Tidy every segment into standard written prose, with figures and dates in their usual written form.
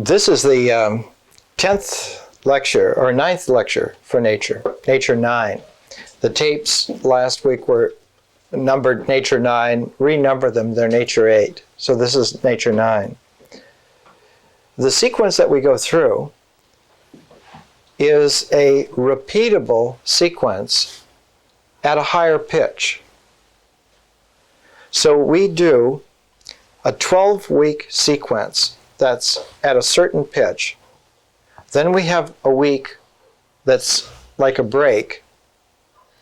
This is the 10th lecture, or 9th lecture for Nature, Nature 9. The tapes last week were numbered Nature 9, renumber them, they're Nature 8. So this is Nature 9. The sequence that we go through is a repeatable sequence at a higher pitch. So we do a 12-week sequence that's at a certain pitch. Then we have a week that's like a break.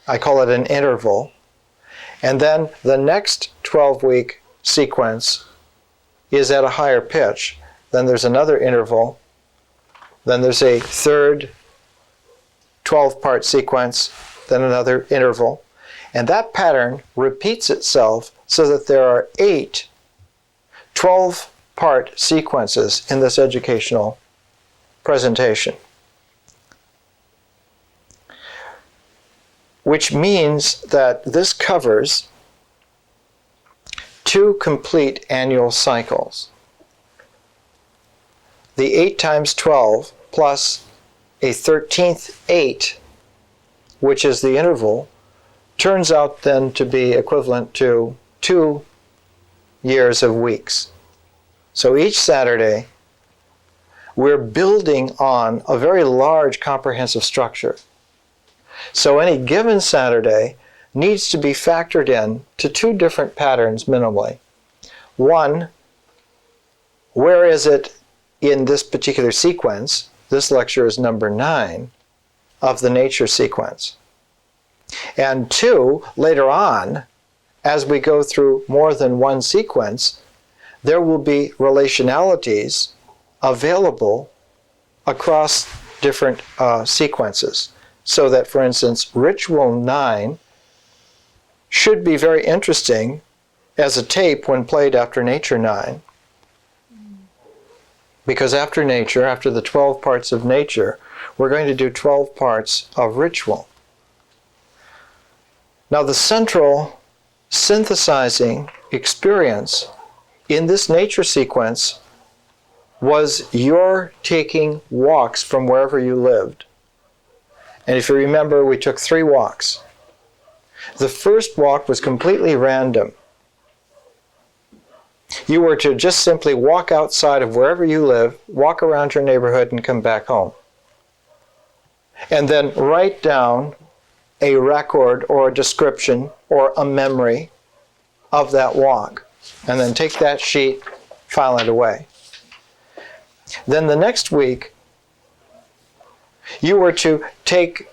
I call it an interval. And then the next 12-week sequence is at a higher pitch. Then there's another interval. Then there's a third 12-part sequence, then another interval. And that pattern repeats itself so that there are 8 12-part sequences in this educational presentation. Which means that this covers 2 complete annual cycles. The 8 times 12 plus a 13th 8, which is the interval, turns out then to be equivalent to 2 years of weeks. So each Saturday, we're building on a very large comprehensive structure. So any given Saturday needs to be factored in to 2 different patterns minimally. One, where is it in this particular sequence? This lecture is number 9 of the nature sequence. And 2, later on, as we go through more than one sequence, there will be relationalities available across different sequences. So that, for instance, Ritual 9 should be very interesting as a tape when played after Nature 9. Because after Nature, after the 12 parts of Nature, we're going to do 12 parts of Ritual. Now the central synthesizing experience in this nature sequence was your taking walks from wherever you lived. And if you remember, we took 3 walks. The first walk was completely random. You were to just simply walk outside of wherever you live, walk around your neighborhood, and come back home. And then write down a record or a description or a memory of that walk. And then take that sheet, file it away. Then the next week, you were to take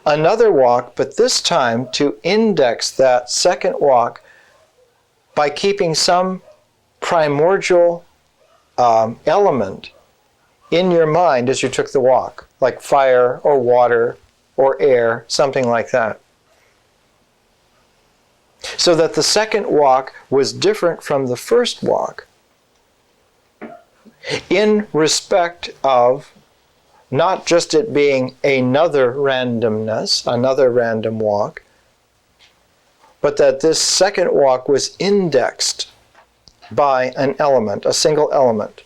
another walk, but this time to index that second walk by keeping some primordial element in your mind as you took the walk, like fire or water or air, something like that. So that the second walk was different from the first walk in respect of not just it being another randomness, another random walk, but that this second walk was indexed by an element, a single element.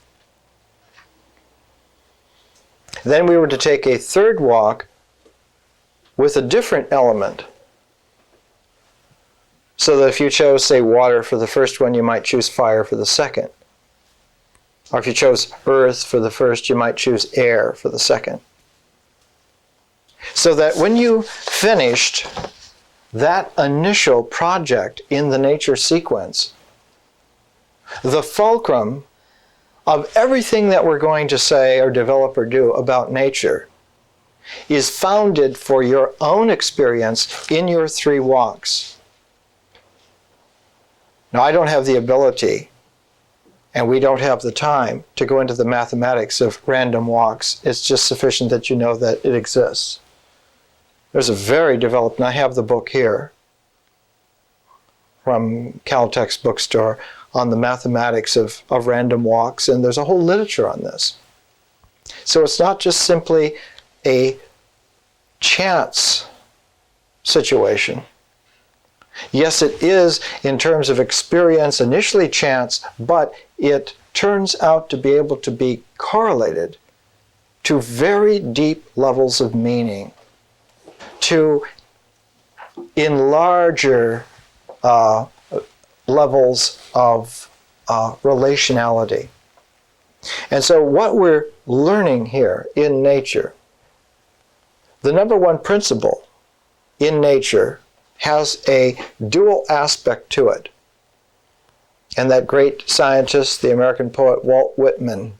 Then we were to take a third walk with a different element. So that if you chose, say, water for the first one, you might choose fire for the second. Or if you chose earth for the first, you might choose air for the second. So that when you finished that initial project in the nature sequence, the fulcrum of everything that we're going to say or develop or do about nature is founded for your own experience in your 3 walks. Now, I don't have the ability, and we don't have the time to go into the mathematics of random walks. It's just sufficient that you know that it exists. There's a very developed, and I have the book here from Caltech's bookstore on the mathematics of random walks, and there's a whole literature on this. So it's not just simply a chance situation. Yes, it is in terms of experience initially chance, but it turns out to be able to be correlated to very deep levels of meaning, to in larger levels of relationality. And so what we're learning here in nature, the number one principle in nature has a dual aspect to it. And that great scientist, the American poet Walt Whitman,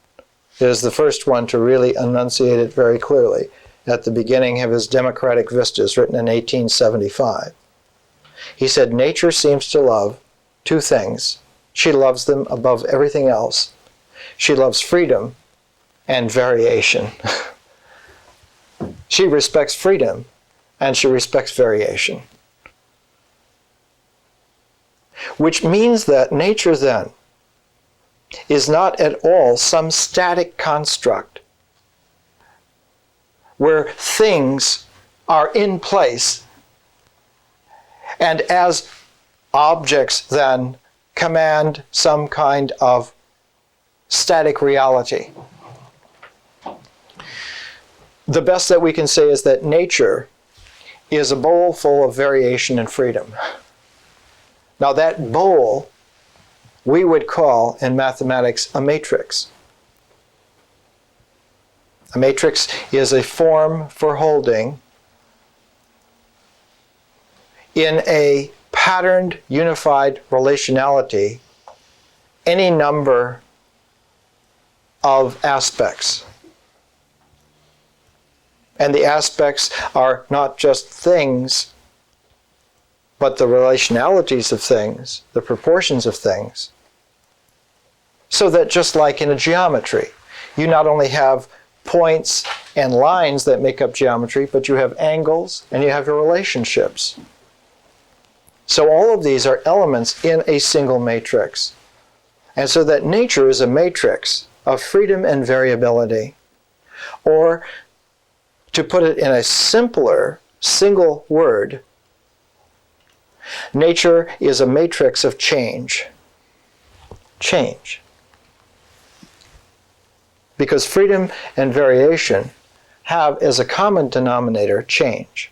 is the first one to really enunciate it very clearly at the beginning of his Democratic Vistas, written in 1875. He said, nature seems to love two things. She loves them above everything else. She loves freedom and variation. She respects freedom and she respects variation. Which means that nature then is not at all some static construct where things are in place and as objects then command some kind of static reality. The best that we can say is that nature is a bowl full of variation and freedom. Now that bowl we would call in mathematics a matrix. A matrix is a form for holding in a patterned, unified relationality any number of aspects. And the aspects are not just things, but the relationalities of things, the proportions of things. So that just like in a geometry, you not only have points and lines that make up geometry, but you have angles and you have your relationships. So all of these are elements in a single matrix. And so that nature is a matrix of freedom and variability. Or, to put it in a simpler, single word, nature is a matrix of change. Change. Because freedom and variation have as a common denominator change.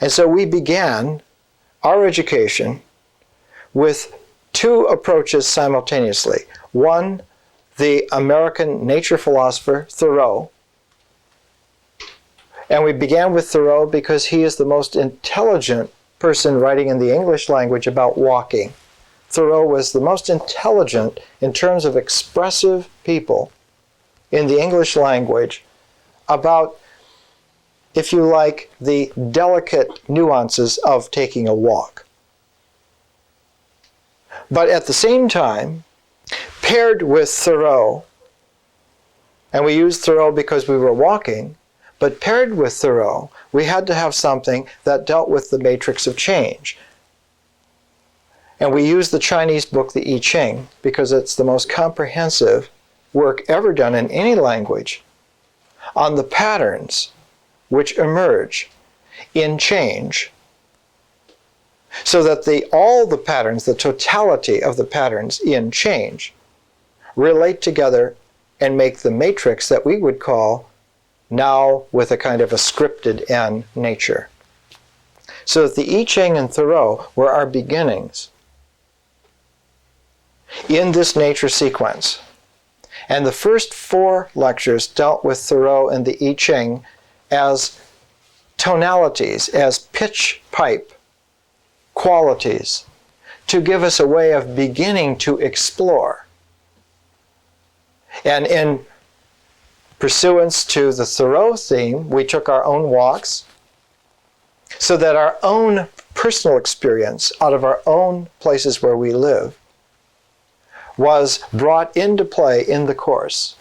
And so we began our education with two approaches simultaneously. One, the American nature philosopher Thoreau. And we began with Thoreau because he is the most intelligent person writing in the English language about walking. Thoreau was the most intelligent in terms of expressive people in the English language about, if you like, the delicate nuances of taking a walk. But at the same time, paired with Thoreau, and we used Thoreau because we were walking, but paired with Thoreau, we had to have something that dealt with the matrix of change. And we used the Chinese book, the I Ching, because it's the most comprehensive work ever done in any language on the patterns which emerge in change, so that all the patterns, the totality of the patterns in change, relate together and make the matrix that we would call, now with a kind of a scripted N, nature. So that the I Ching and Thoreau were our beginnings in this nature sequence. And the first 4 lectures dealt with Thoreau and the I Ching as tonalities, as pitch pipe qualities, to give us a way of beginning to explore. And in pursuance to the Thoreau theme, we took our own walks so that our own personal experience out of our own places where we live was brought into play in the course.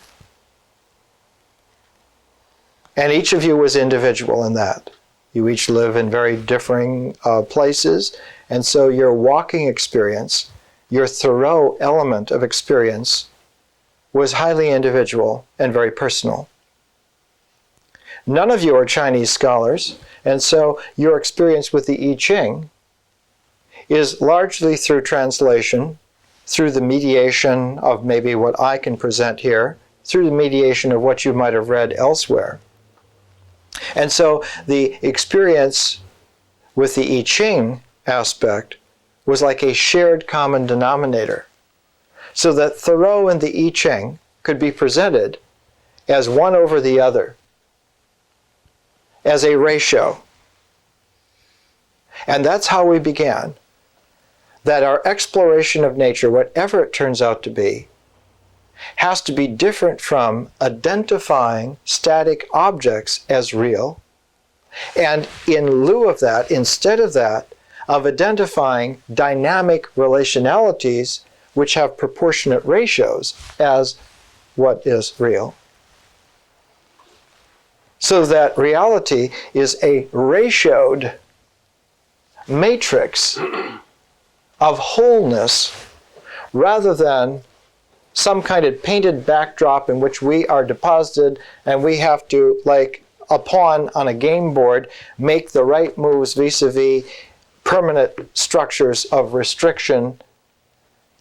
And each of you was individual in that. You each live in very differing places, and so your walking experience, your Thoreau element of experience, was highly individual and very personal. None of you are Chinese scholars, and so your experience with the I Ching is largely through translation, through the mediation of maybe what I can present here, through the mediation of what you might have read elsewhere. And so the experience with the I Ching aspect was like a shared common denominator, so that Thoreau and the I Ching could be presented as one over the other, as a ratio. And that's how we began. That our exploration of nature, whatever it turns out to be, has to be different from identifying static objects as real, and in lieu of that, instead of that, of identifying dynamic relationalities which have proportionate ratios as what is real. So that reality is a ratioed matrix of wholeness rather than some kind of painted backdrop in which we are deposited and we have to, like a pawn on a game board, make the right moves vis-a-vis permanent structures of restriction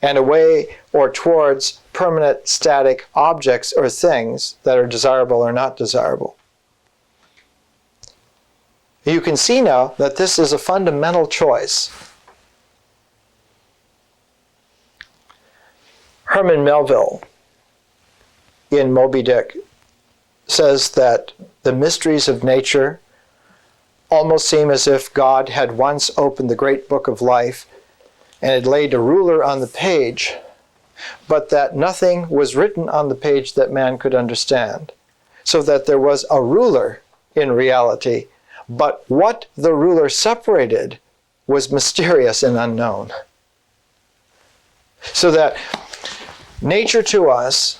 and away or towards permanent static objects or things that are desirable or not desirable. You can see now that this is a fundamental choice. Herman Melville in Moby Dick says that the mysteries of nature almost seem as if God had once opened the great book of life and had laid a ruler on the page, but that nothing was written on the page that man could understand, so that there was a ruler in reality, but what the ruler separated was mysterious and unknown. So that nature to us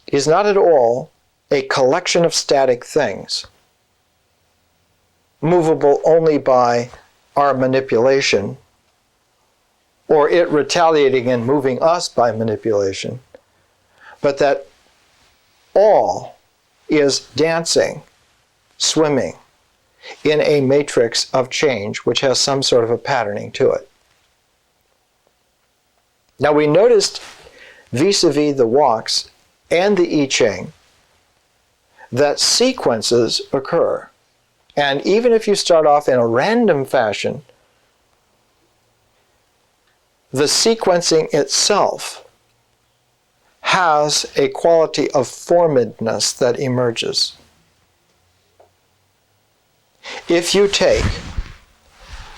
is not at all a collection of static things, movable only by our manipulation, or it retaliating and moving us by manipulation, but that all is dancing, swimming in a matrix of change which has some sort of a patterning to it. Now we noticed vis-a-vis the walks and the I Ching that sequences occur. And even if you start off in a random fashion, the sequencing itself has a quality of formedness that emerges. If you take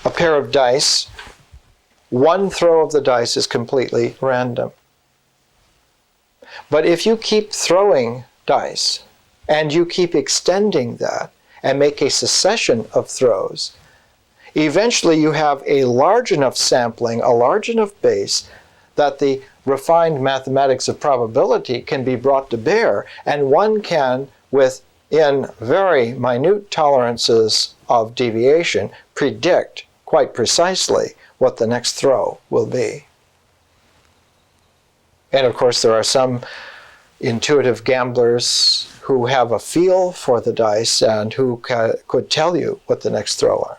a pair of dice, one throw of the dice is completely random. But if you keep throwing dice, and you keep extending that, and make a succession of throws, eventually you have a large enough sampling, a large enough base, that the refined mathematics of probability can be brought to bear, and one can, within very minute tolerances of deviation, predict quite precisely what the next throw will be. And of course there are some intuitive gamblers who have a feel for the dice and who could tell you what the next throw are.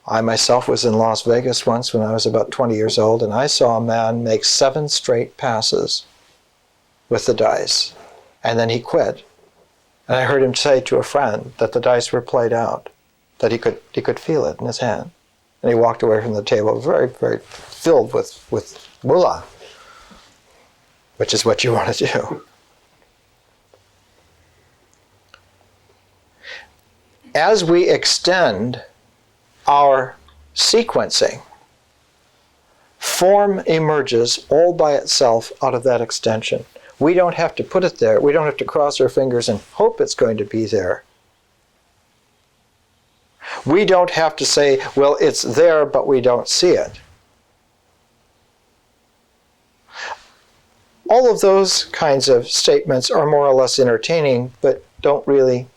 I myself was in Las Vegas once when I was about 20 years old, and I saw a man make 7 straight passes with the dice, and then he quit. And I heard him say to a friend that the dice were played out, that he could feel it in his hand. And he walked away from the table very, very filled with moolah, which is what you want to do. As we extend our sequencing, form emerges all by itself out of that extension. We don't have to put it there. We don't have to cross our fingers and hope it's going to be there. We don't have to say, well, it's there, but we don't see it. All of those kinds of statements are more or less entertaining, but don't really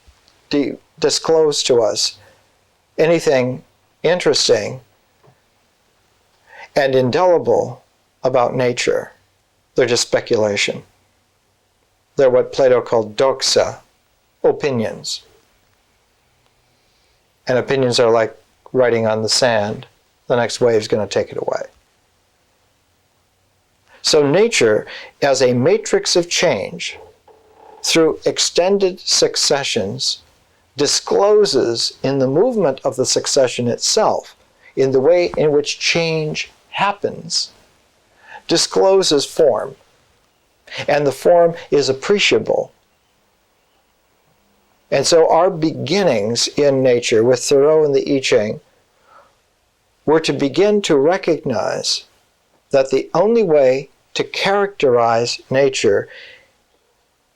disclose to us anything interesting and indelible about nature. They're just speculation. They're what Plato called doxa, opinions. And opinions are like writing on the sand. The next wave's going to take it away. So nature, as a matrix of change, through extended successions, discloses in the movement of the succession itself, in the way in which change happens, discloses form. And the form is appreciable. And so our beginnings in nature with Thoreau and the I Ching were to begin to recognize that the only way to characterize nature,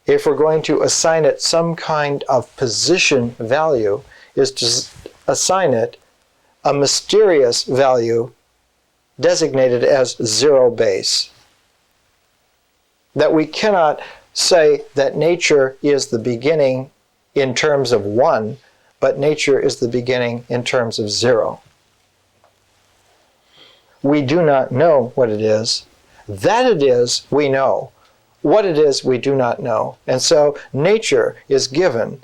if we're going to assign it some kind of position value, is to assign it a mysterious value designated as zero base. That we cannot say that nature is the beginning in terms of one, but nature is the beginning in terms of zero. We do not know what it is. That it is, we know. What it is, we do not know. And so nature is given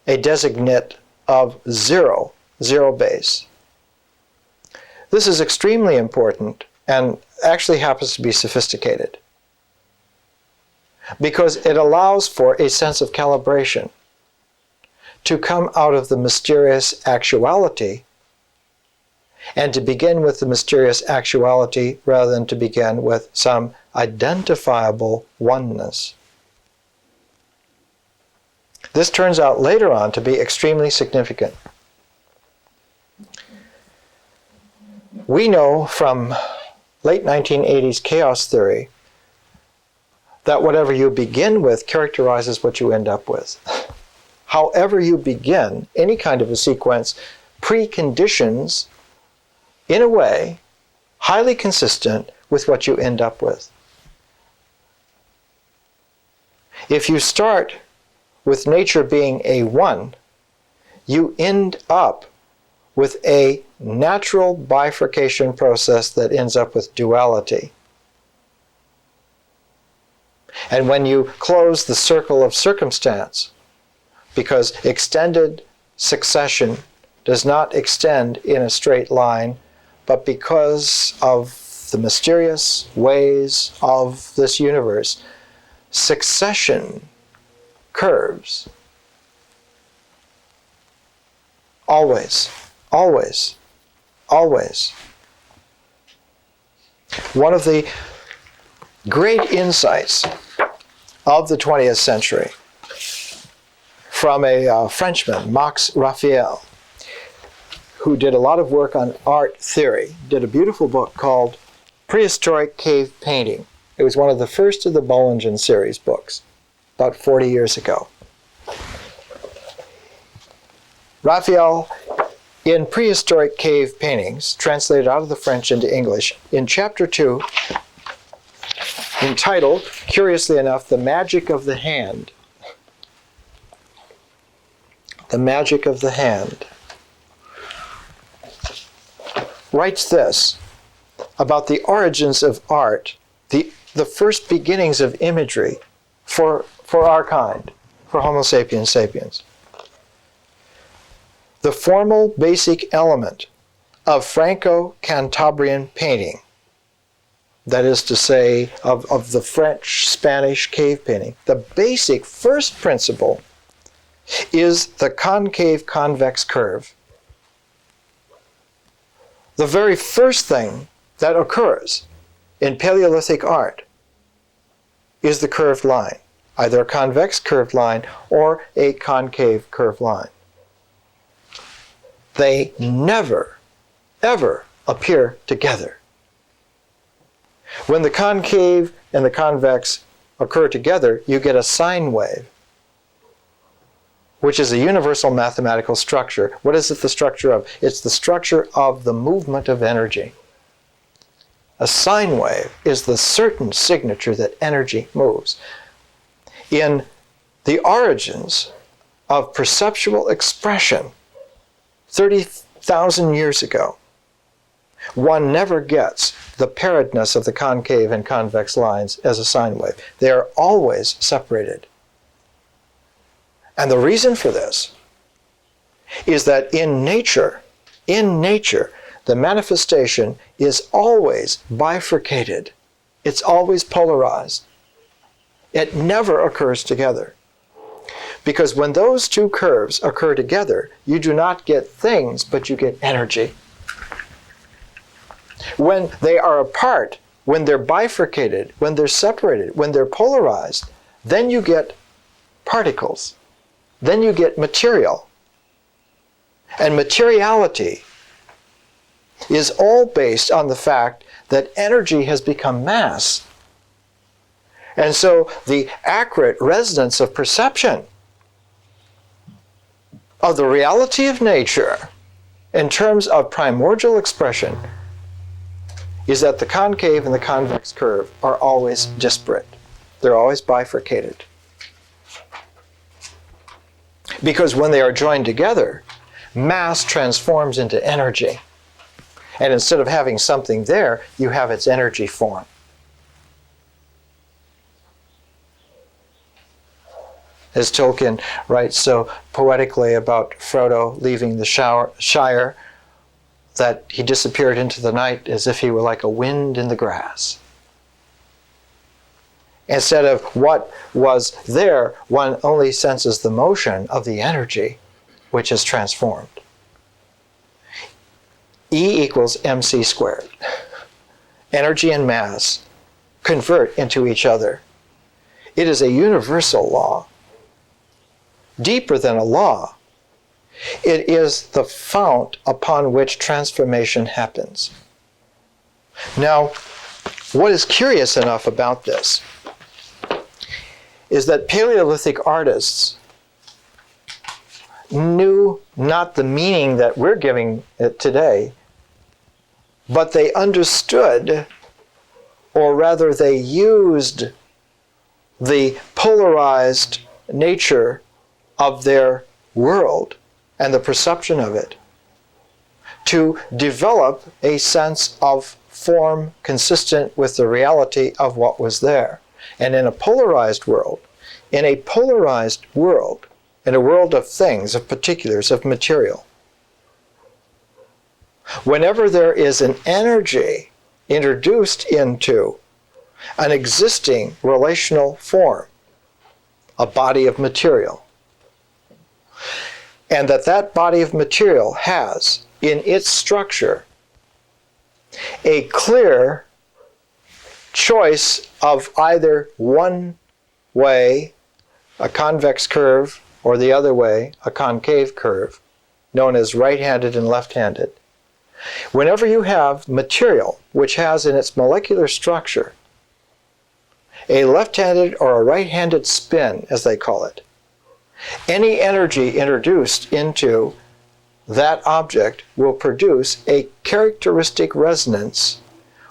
a designate of zero, zero base. This is extremely important and actually happens to be sophisticated, because it allows for a sense of calibration to come out of the mysterious actuality and to begin with the mysterious actuality rather than to begin with some identifiable oneness. This turns out later on to be extremely significant. We know from late 1980s chaos theory that whatever you begin with characterizes what you end up with. However you begin any kind of a sequence preconditions, in a way, highly consistent with what you end up with. If you start with nature being a one, you end up with a natural bifurcation process that ends up with duality. And when you close the circle of circumstance, because extended succession does not extend in a straight line, but because of the mysterious ways of this universe, succession curves. Always, always, always. One of the great insights of the 20th century from a Frenchman, Max Raphael, who did a lot of work on art theory, did a beautiful book called Prehistoric Cave Painting. It was one of the first of the Bollingen series books, about 40 years ago. Raphael, in Prehistoric Cave Paintings, translated out of the French into English, in chapter 2, entitled, curiously enough, The Magic of the Hand. The Magic of the Hand. Writes this about the origins of art, the first beginnings of imagery for our kind, for Homo sapiens sapiens. The formal basic element of Franco-Cantabrian painting, that is to say, of the French-Spanish cave painting, the basic first principle is the concave convex curve. The very first thing that occurs in Paleolithic art is the curved line, either a convex curved line or a concave curved line. They never, ever appear together. When the concave and the convex occur together, you get a sine wave, which is a universal mathematical structure. What is it the structure of? It's the structure of the movement of energy. A sine wave is the certain signature that energy moves. In the origins of perceptual expression 30,000 years ago, one never gets the pairedness of the concave and convex lines as a sine wave. They are always separated. And the reason for this is that in nature, the manifestation is always bifurcated. It's always polarized. It never occurs together. Because when those two curves occur together, you do not get things, but you get energy. When they are apart, when they're bifurcated, when they're separated, when they're polarized, then you get particles. Then you get material. And materiality is all based on the fact that energy has become mass. And so the accurate resonance of perception of the reality of nature in terms of primordial expression is that the concave and the convex curve are always disparate. They're always bifurcated. Because when they are joined together, mass transforms into energy. And instead of having something there, you have its energy form. As Tolkien writes so poetically about Frodo leaving the Shire, that he disappeared into the night as if he were like a wind in the grass. Instead of what was there, one only senses the motion of the energy which is transformed. E equals mc squared. Energy and mass convert into each other. It is a universal law. Deeper than a law, it is the fount upon which transformation happens. Now, what is curious enough about this is that Paleolithic artists knew not the meaning that we're giving it today, but they understood, or rather they used the polarized nature of their world and the perception of it to develop a sense of form consistent with the reality of what was there. And in a polarized world, in a world of things, of particulars, of material, whenever there is an energy introduced into an existing relational form, a body of material, and that body of material has in its structure a clear choice of either one way, a convex curve, or the other way, a concave curve, known as right-handed and left-handed. Whenever you have material which has in its molecular structure a left-handed or a right-handed spin, as they call it, any energy introduced into that object will produce a characteristic resonance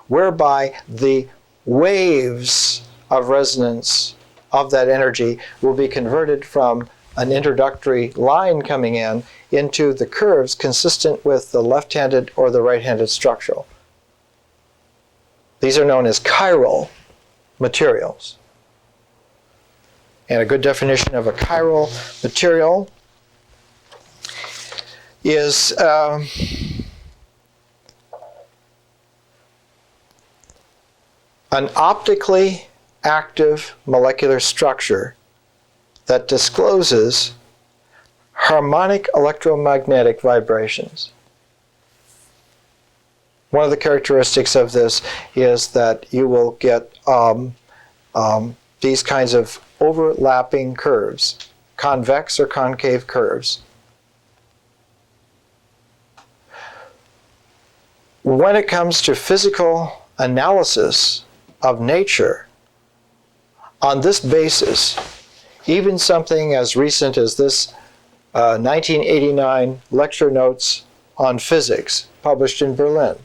whereby the waves of resonance of that energy will be converted from an introductory line coming in into the curves consistent with the left-handed or the right-handed structure. These are known as chiral materials. And a good definition of a chiral material is an optically active molecular structure that discloses harmonic electromagnetic vibrations. One of the characteristics of this is that you will get these kinds of overlapping curves, convex or concave curves. When it comes to physical analysis of nature, on this basis, even something as recent as this 1989 lecture notes on physics, published in Berlin,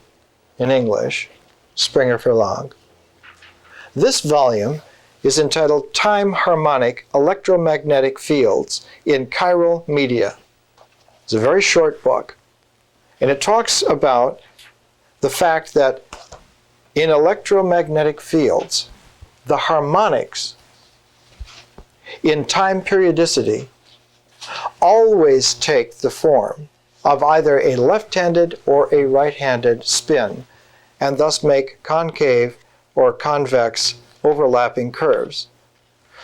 in English, Springer Verlag. This volume is entitled Time Harmonic Electromagnetic Fields in Chiral Media. It's a very short book, and it talks about the fact that in electromagnetic fields, the harmonics in time periodicity always take the form of either a left-handed or a right-handed spin, and thus make concave or convex overlapping curves.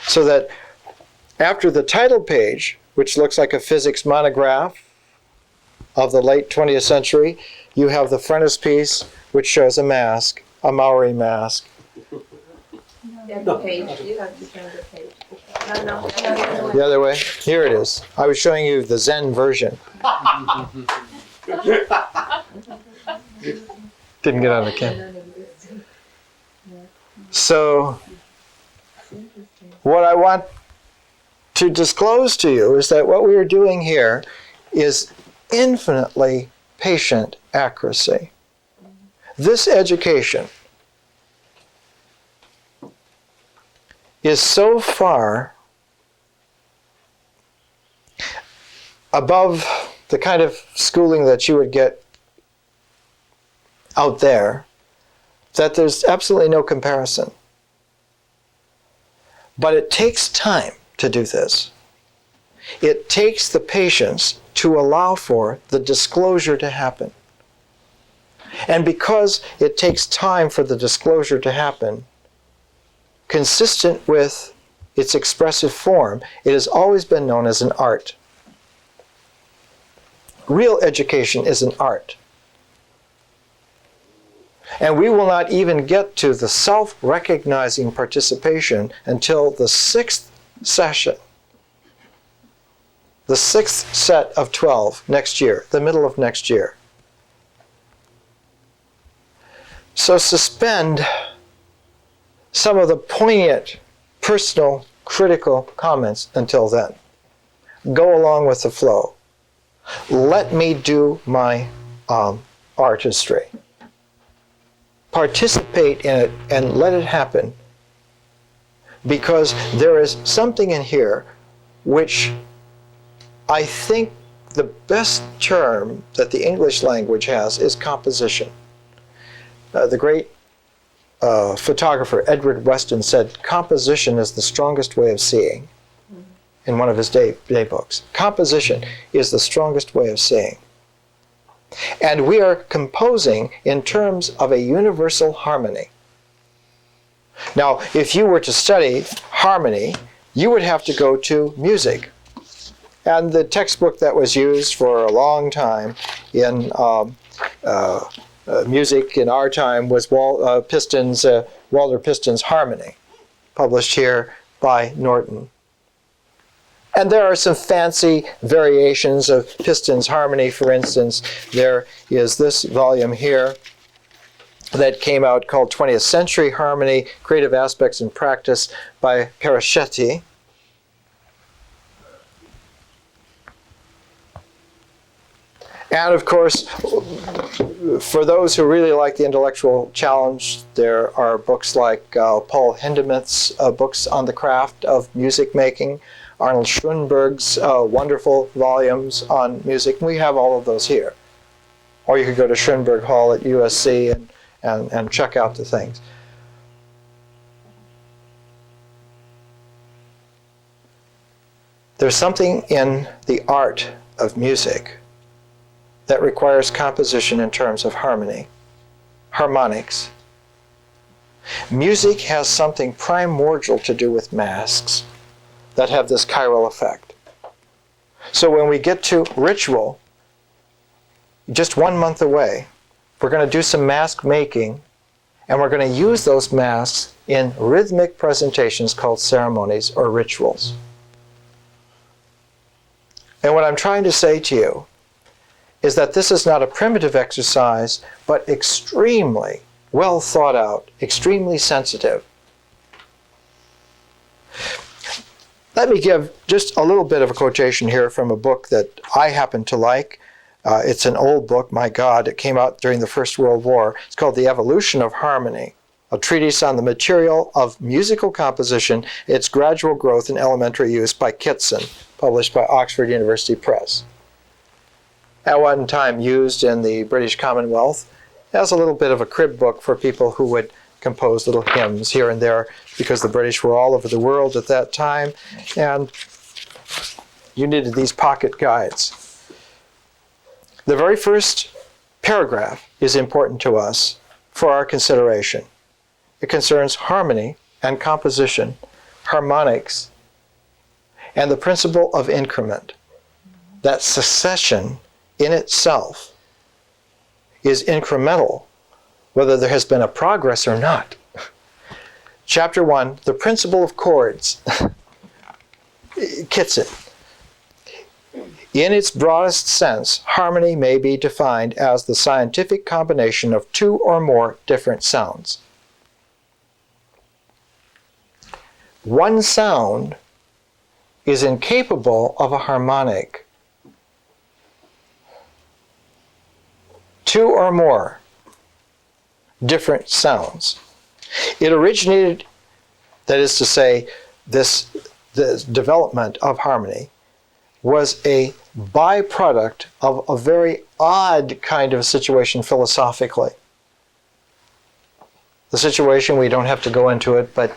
So that After the title page, which looks like a physics monograph of the late 20th century, you have the frontispiece, which shows a mask, a Maori mask. The page. You have to turn the page. No. The other way? Here it is. I was showing you the Zen version. Didn't get on the camera. So, what I want to disclose to you is that what we are doing here is infinitely patient accuracy. This education is so far above the kind of schooling that you would get out there that there's absolutely no comparison. But it takes time to do this. It takes the patience to allow for the disclosure to happen. And because it takes time for the disclosure to happen, consistent with its expressive form, it has always been known as an art. Real education is an art. And we will not even get to the self-recognizing participation until the 6th session, the 6th set of 12 next year, the middle of next year. So suspend some of the poignant, personal, critical comments until then. Go along with the flow. Let me do my artistry. Participate in it and let it happen, because there is something in here which I think the best term that the English language has is composition. The great photographer Edward Weston said composition is the strongest way of seeing in one of his day books. Composition is the strongest way of seeing. And we are composing in terms of a universal harmony. Now, if you were to study harmony, you would have to go to music. And the textbook that was used for a long time in music in our time was Walter Piston's Harmony, published here by Norton. And there are some fancy variations of Piston's Harmony. For instance, there is this volume here that came out called 20th Century Harmony, Creative Aspects in Practice by Paraschetti. And of course, for those who really like the intellectual challenge, there are books like Paul Hindemith's books on the craft of music making, Arnold Schoenberg's wonderful volumes on music. We have all of those here. Or you could go to Schoenberg Hall at USC and check out the things. There's something in the art of music that requires composition in terms of harmony, harmonics. Music has something primordial to do with masks that have this chiral effect. So when we get to ritual, just 1 month away, we're going to do some mask making, and we're going to use those masks in rhythmic presentations called ceremonies or rituals. And what I'm trying to say to you is that this is not a primitive exercise, but extremely well thought out, extremely sensitive. Let me give just a little bit of a quotation here from a book that I happen to like. It's an old book, my God. It came out during the First World War. It's called The Evolution of Harmony, a treatise on the material of musical composition, its gradual growth and elementary use by Kitson, published by Oxford University Press. At one time used in the British Commonwealth as a little bit of a crib book for people who would compose little hymns here and there, because the British were all over the world at that time, and you needed these pocket guides. The very first paragraph is important to us for our consideration. It concerns harmony and composition, harmonics, and the principle of increment. That succession in itself is incremental, whether there has been a progress or not. Chapter 1, the principle of chords. Kitson. In its broadest sense, harmony may be defined as the scientific combination of two or more different sounds. One sound is incapable of a harmonic. Two or more different sounds. It originated, that is to say, the development of harmony was a byproduct of a very odd kind of situation philosophically. The situation, we don't have to go into it, but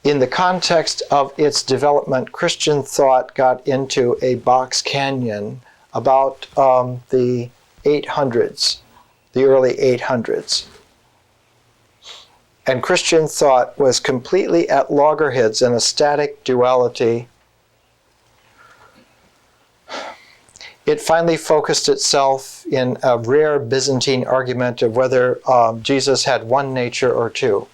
in the context of its development, Christian thought got into a box canyon about the 800s, the early 800s. And Christian thought was completely at loggerheads in a static duality. It finally focused itself in a rare Byzantine argument of whether Jesus had one nature or two.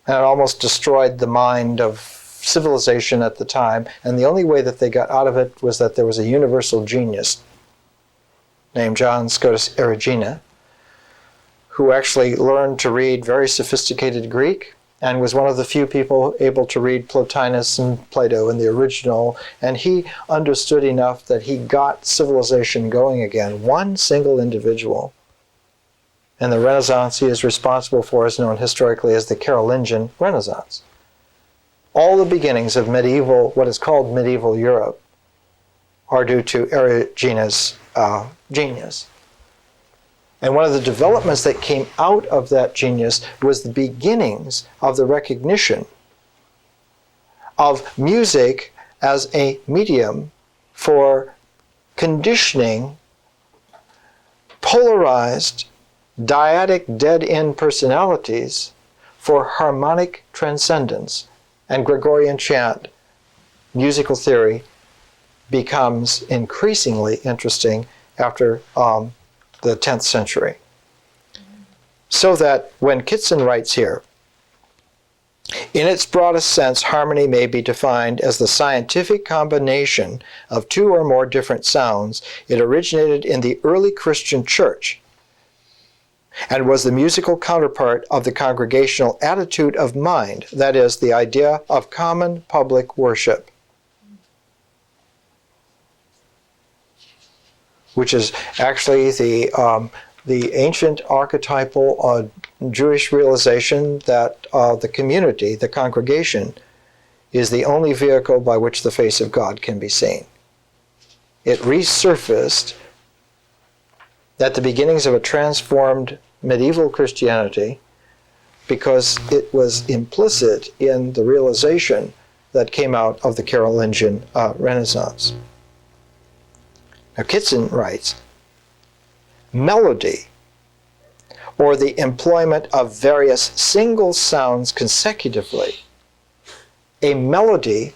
And it almost destroyed the mind of civilization at the time, and the only way that they got out of it was that there was a universal genius named John Scotus Erigena, who actually learned to read very sophisticated Greek and was one of the few people able to read Plotinus and Plato in the original, and he understood enough that he got civilization going again. One single individual. And the Renaissance he is responsible for is known historically as the Carolingian Renaissance. All the beginnings of medieval, what is called medieval Europe, are due to Erigena's genius. And one of the developments that came out of that genius was the beginnings of the recognition of music as a medium for conditioning polarized, dyadic dead-end personalities for harmonic transcendence. And Gregorian chant, musical theory, becomes increasingly interesting after the 10th century. So that when Kitson writes here, in its broadest sense, harmony may be defined as the scientific combination of two or more different sounds. It originated in the early Christian church and was the musical counterpart of the congregational attitude of mind, that is, the idea of common public worship, which is actually the ancient archetypal Jewish realization that the community, the congregation, is the only vehicle by which the face of God can be seen. It resurfaced at the beginnings of a transformed medieval Christianity because it was implicit in the realization that came out of the Carolingian Renaissance. Now Kitson writes, melody, or the employment of various single sounds consecutively. A melody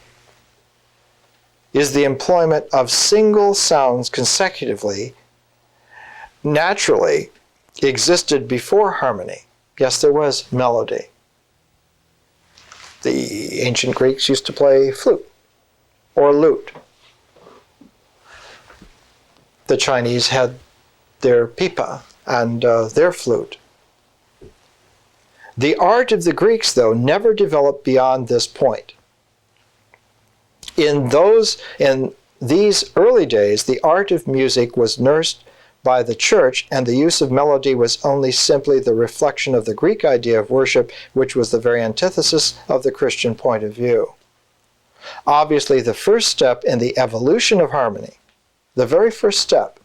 is the employment of single sounds consecutively, naturally existed before harmony. Yes, there was melody. The ancient Greeks used to play flute or lute. The Chinese had their pipa and their flute. The art of the Greeks, though, never developed beyond this point. In these early days, the art of music was nursed by the church, and the use of melody was only simply the reflection of the Greek idea of worship, which was the very antithesis of the Christian point of view. Obviously, the first step in the evolution of harmony, the very first step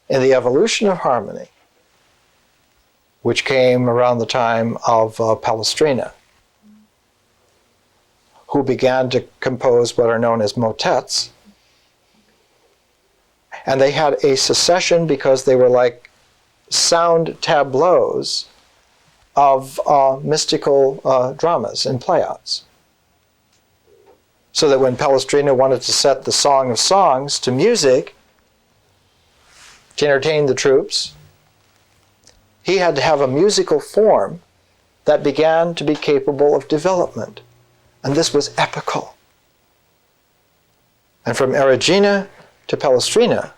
in the evolution of harmony, which came around the time of Palestrina, who began to compose what are known as motets. And they had a succession because they were like sound tableaus of mystical dramas and playouts. So that when Palestrina wanted to set the Song of Songs to music to entertain the troops, he had to have a musical form that began to be capable of development. And this was epical. And from Erigena to Palestrina,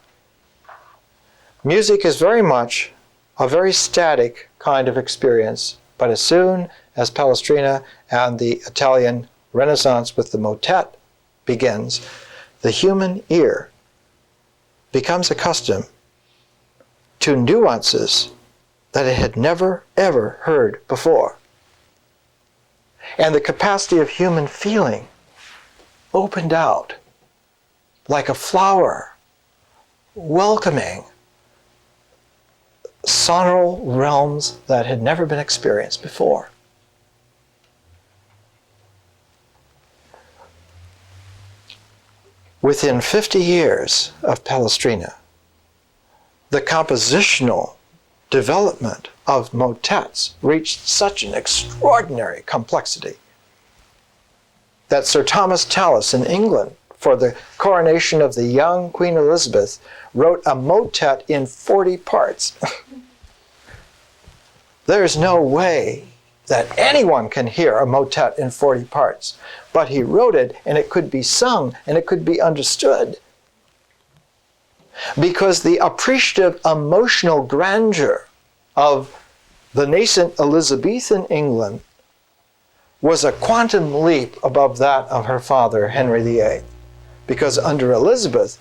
music is very much a very static kind of experience. But as soon as Palestrina and the Italian Renaissance with the motet begins, the human ear becomes accustomed to nuances that it had never, ever heard before. And the capacity of human feeling opened out like a flower, welcoming sonoral realms that had never been experienced before. Within 50 years of Palestrina, the compositional development of motets reached such an extraordinary complexity that Sir Thomas Tallis in England, for the coronation of the young Queen Elizabeth, wrote a motet in 40 parts. There's no way that anyone can hear a motet in 40 parts. But he wrote it, and it could be sung, and it could be understood. Because the appreciative emotional grandeur of the nascent Elizabethan England was a quantum leap above that of her father, Henry VIII. Because under Elizabeth,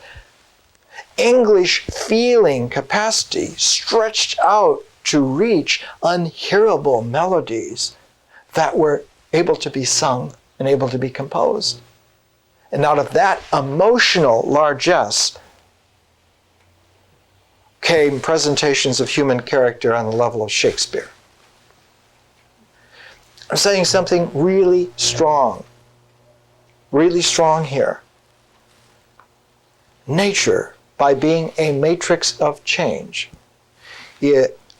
English feeling capacity stretched out to reach unhearable melodies that were able to be sung and able to be composed. And out of that emotional largesse came presentations of human character on the level of Shakespeare. I'm saying something really strong here. Nature, by being a matrix of change,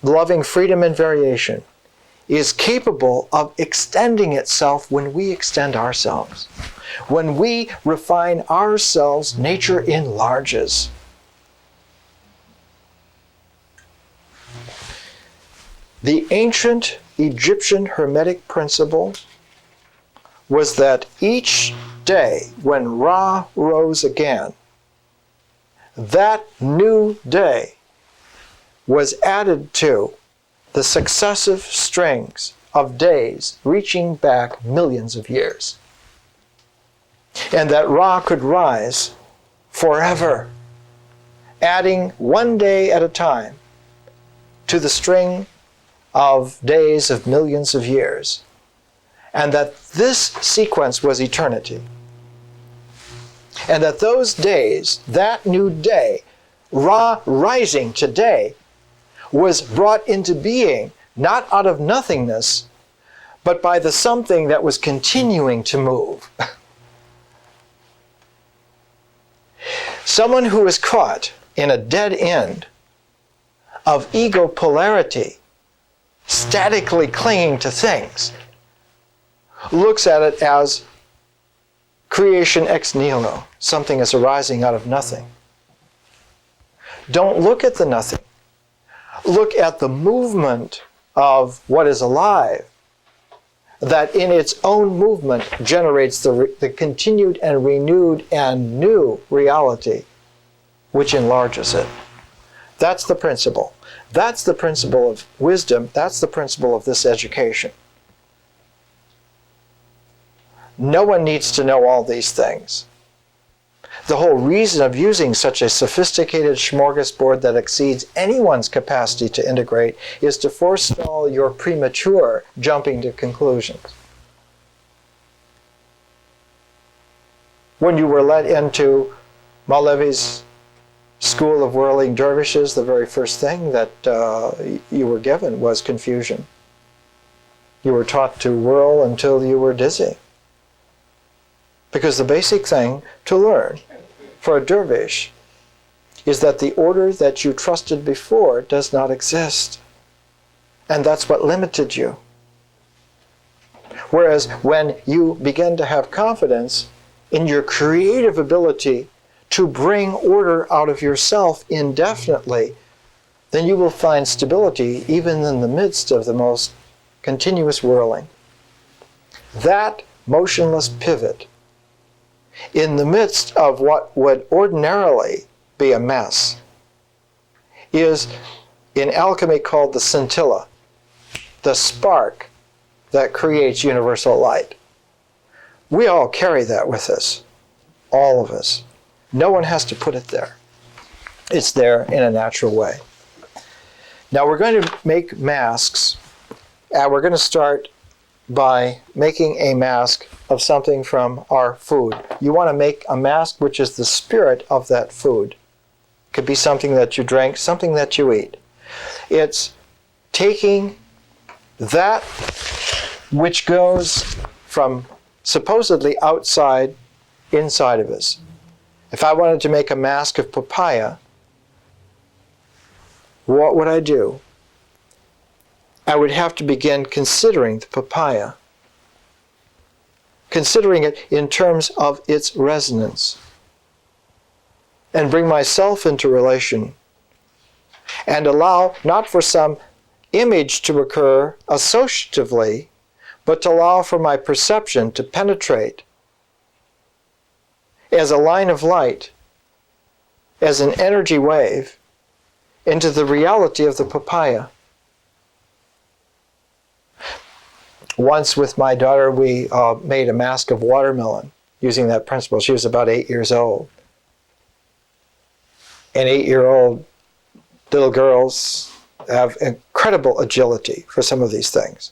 loving freedom and variation, is capable of extending itself when we extend ourselves. When we refine ourselves, nature enlarges. The ancient Egyptian Hermetic principle was that each day when Ra rose again, that new day was added to the successive strings of days reaching back millions of years. And that Ra could rise forever, adding one day at a time to the string of days of millions of years. And that this sequence was eternity. And that those days, that new day, Ra rising today, was brought into being not out of nothingness, but by the something that was continuing to move. Someone who is caught in a dead end of ego polarity, statically clinging to things, looks at it as creation ex nihilo. Something is arising out of nothing. Don't look at the nothing. Look at the movement of what is alive, that in its own movement generates the continued and renewed and new reality, which enlarges it. That's the principle. That's the principle of wisdom. That's the principle of this education. No one needs to know all these things. The whole reason of using such a sophisticated smorgasbord that exceeds anyone's capacity to integrate is to forestall your premature jumping to conclusions. When you were let into Maulevi's school of whirling dervishes, the very first thing that you were given was confusion. You were taught to whirl until you were dizzy. Because the basic thing to learn for a dervish is that the order that you trusted before does not exist. And that's what limited you. Whereas when you begin to have confidence in your creative ability to bring order out of yourself indefinitely, then you will find stability even in the midst of the most continuous whirling. That motionless pivot in the midst of what would ordinarily be a mess is in alchemy called the scintilla, the spark that creates universal light. We all carry that with us, all of us. No one has to put it there. It's there in a natural way. Now we're going to make masks, and we're going to start by making a mask of something from our food. You want to make a mask which is the spirit of that food. It could be something that you drink, something that you eat. It's taking that which goes from supposedly outside inside of us. If I wanted to make a mask of papaya, what would I do? I would have to begin considering the papaya, considering it in terms of its resonance, and bring myself into relation, and allow not for some image to occur associatively, but to allow for my perception to penetrate as a line of light, as an energy wave, into the reality of the papaya. Once with my daughter, we made a mask of watermelon using that principle. She was about 8 years old. And 8-year-old little girls have incredible agility for some of these things.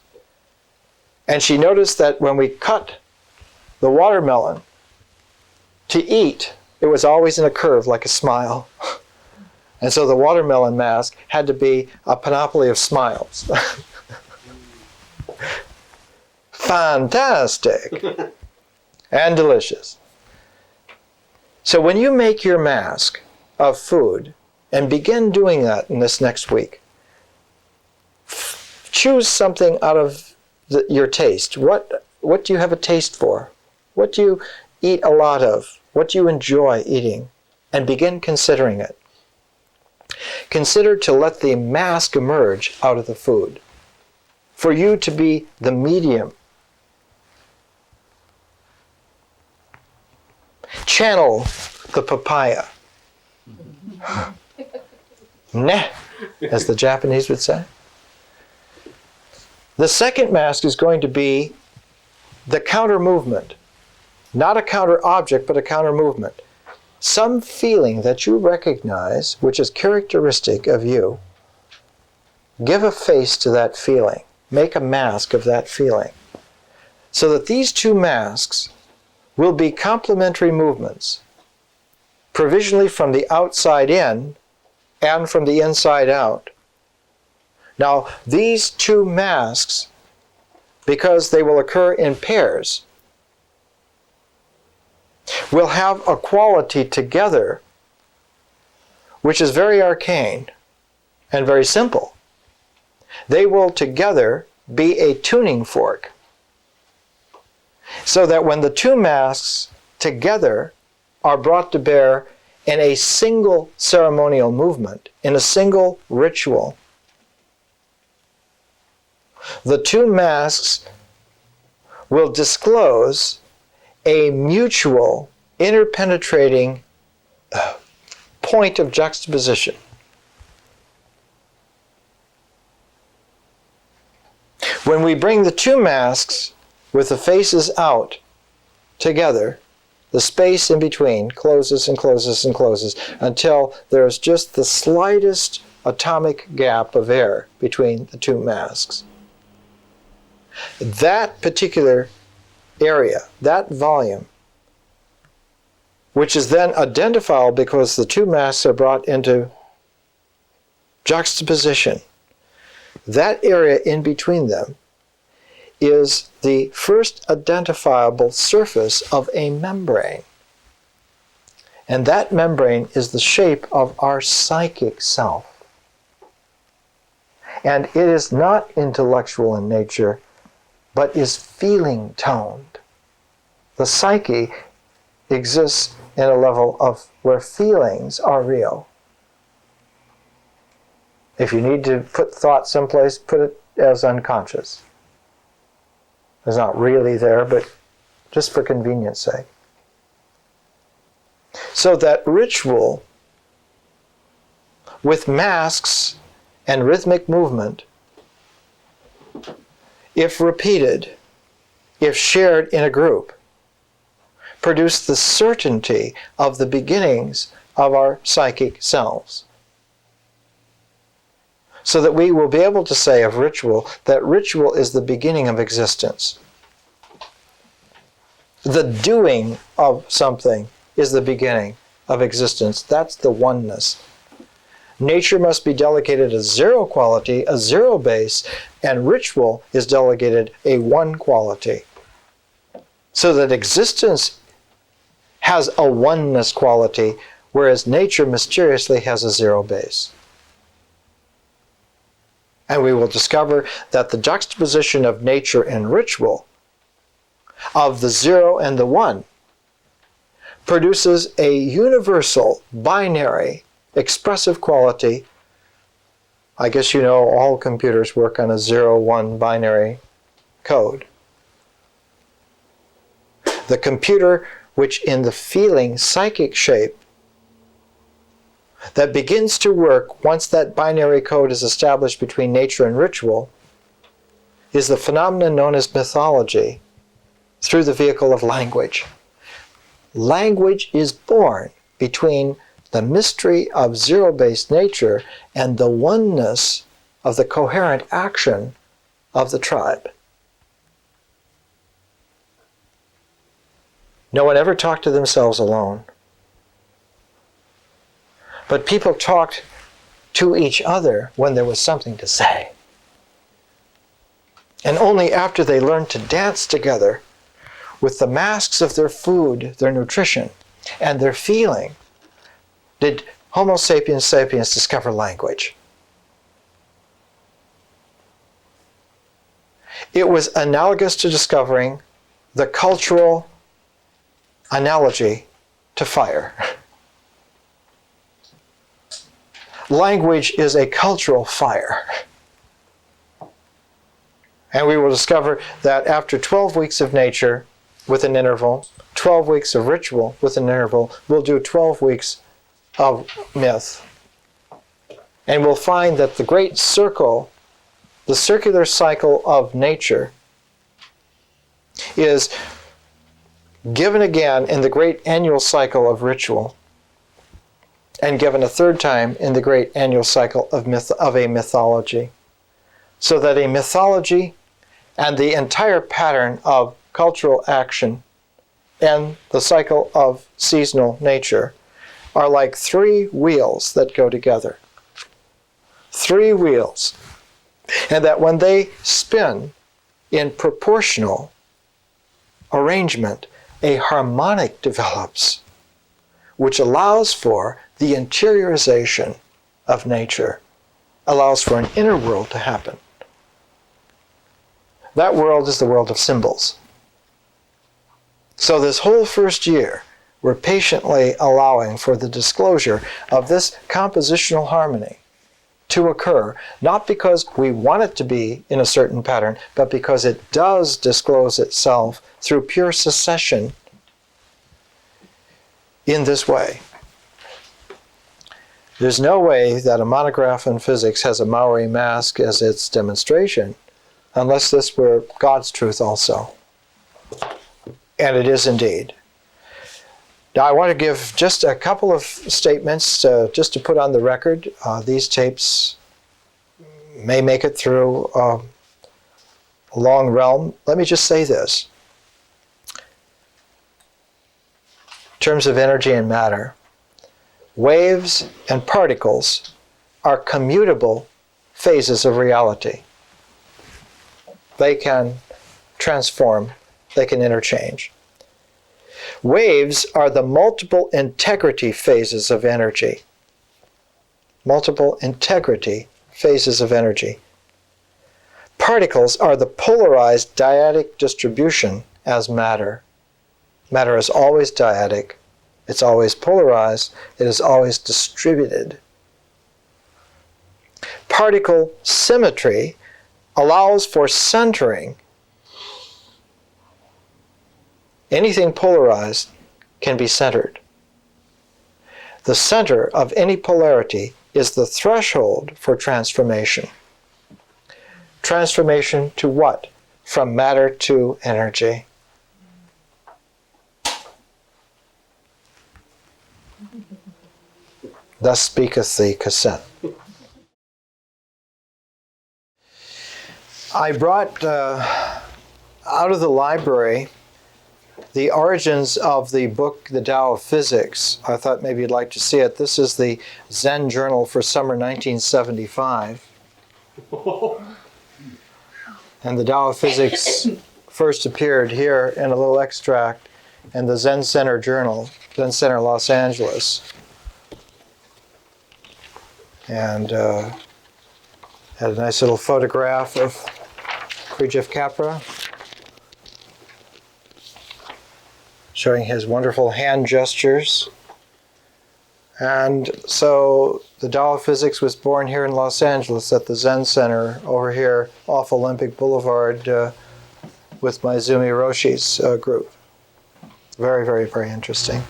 And she noticed that when we cut the watermelon to eat, it was always in a curve like a smile. And so the watermelon mask had to be a panoply of smiles. Fantastic and delicious. So when you make your mask of food, and begin doing that in this next week, choose something out of your taste. What do you have a taste for? What do you eat a lot of? What do you enjoy eating? And begin considering it. Consider to let the mask emerge out of the food. For you to be the medium. Channel the papaya. Nah, as the Japanese would say. The second mask is going to be the counter movement. Not a counter object, but a counter movement. Some feeling that you recognize, which is characteristic of you. Give a face to that feeling. Make a mask of that feeling. So that these two masks will be complementary movements, provisionally from the outside in and from the inside out. Now, these two masks, because they will occur in pairs, will have a quality together which is very arcane and very simple. They will together be a tuning fork, so that when the two masks together are brought to bear in a single ceremonial movement, in a single ritual, the two masks will disclose a mutual, interpenetrating point of juxtaposition. When we bring the two masks with the faces out together, the space in between closes and closes and closes until there's just the slightest atomic gap of air between the two masks. That particular area, that volume, which is then identifiable because the two masks are brought into juxtaposition, that area in between them is the first identifiable surface of a membrane. And that membrane is the shape of our psychic self. And it is not intellectual in nature, but is feeling toned. The psyche exists in a level of where feelings are real. If you need to put thought someplace, put it as unconscious. It's not really there, but just for convenience sake. So that ritual with masks and rhythmic movement, if repeated, if shared in a group, produce the certainty of the beginnings of our psychic selves. So that we will be able to say of ritual that ritual is the beginning of existence. The doing of something is the beginning of existence. That's the oneness. Nature must be delegated a zero quality, a zero base, and ritual is delegated a one quality. So that existence has a oneness quality, whereas nature mysteriously has a zero base. And we will discover that the juxtaposition of nature and ritual, of the zero and the one, produces a universal, binary, expressive quality. I guess you know all computers work on a 0-1 binary code. The computer, which in the feeling psychic shape, that begins to work once that binary code is established between nature and ritual, is the phenomenon known as mythology through the vehicle of language. Language is born between the mystery of zero-based nature and the oneness of the coherent action of the tribe. No one ever talked to themselves alone. But people talked to each other when there was something to say. And only after they learned to dance together with the masks of their food, their nutrition, and their feeling, did Homo sapiens sapiens discover language. It was analogous to discovering the cultural analogy to fire. Language is a cultural fire. And we will discover that after 12 weeks of nature with an interval, 12 weeks of ritual with an interval, we'll do 12 weeks of myth. And we'll find that the great circle, the circular cycle of nature, is given again in the great annual cycle of ritual, and given a third time in the great annual cycle of a mythology. So that a mythology and the entire pattern of cultural action and the cycle of seasonal nature are like three wheels that go together. Three wheels. And that when they spin in proportional arrangement, a harmonic develops, which allows for the interiorization of nature, allows for an inner world to happen. That world is the world of symbols. So this whole first year, we're patiently allowing for the disclosure of this compositional harmony to occur, not because we want it to be in a certain pattern, but because it does disclose itself through pure succession in this way. There's no way that a monograph on physics has a Maori mask as its demonstration, unless this were God's truth also. And it is indeed. Now I want to give just a couple of statements just to put on the record. These tapes may make it through a long realm. Let me just say this. In terms of energy and matter, waves and particles are commutable phases of reality. They can transform, they can interchange. Waves are the multiple integrity phases of energy. Multiple integrity phases of energy. Particles are the polarized dyadic distribution as matter. Matter is always dyadic, it's always polarized, it is always distributed. Particle symmetry allows for centering. Anything polarized can be centered. The center of any polarity is the threshold for transformation. Transformation to what? From matter to energy. Thus speaketh the cassette. I brought out of the library the origins of the book, The Dao of Physics. I thought maybe you'd like to see it. This is the Zen Journal for summer 1975. And the Dao of Physics first appeared here in a little extract in the Zen Center Journal, Zen Center Los Angeles. And had a nice little photograph of Krijef Capra showing his wonderful hand gestures. And so the Dao of Physics was born here in Los Angeles at the Zen Center over here off Olympic Boulevard with Maizumi Roshi's group. Very, very, very interesting.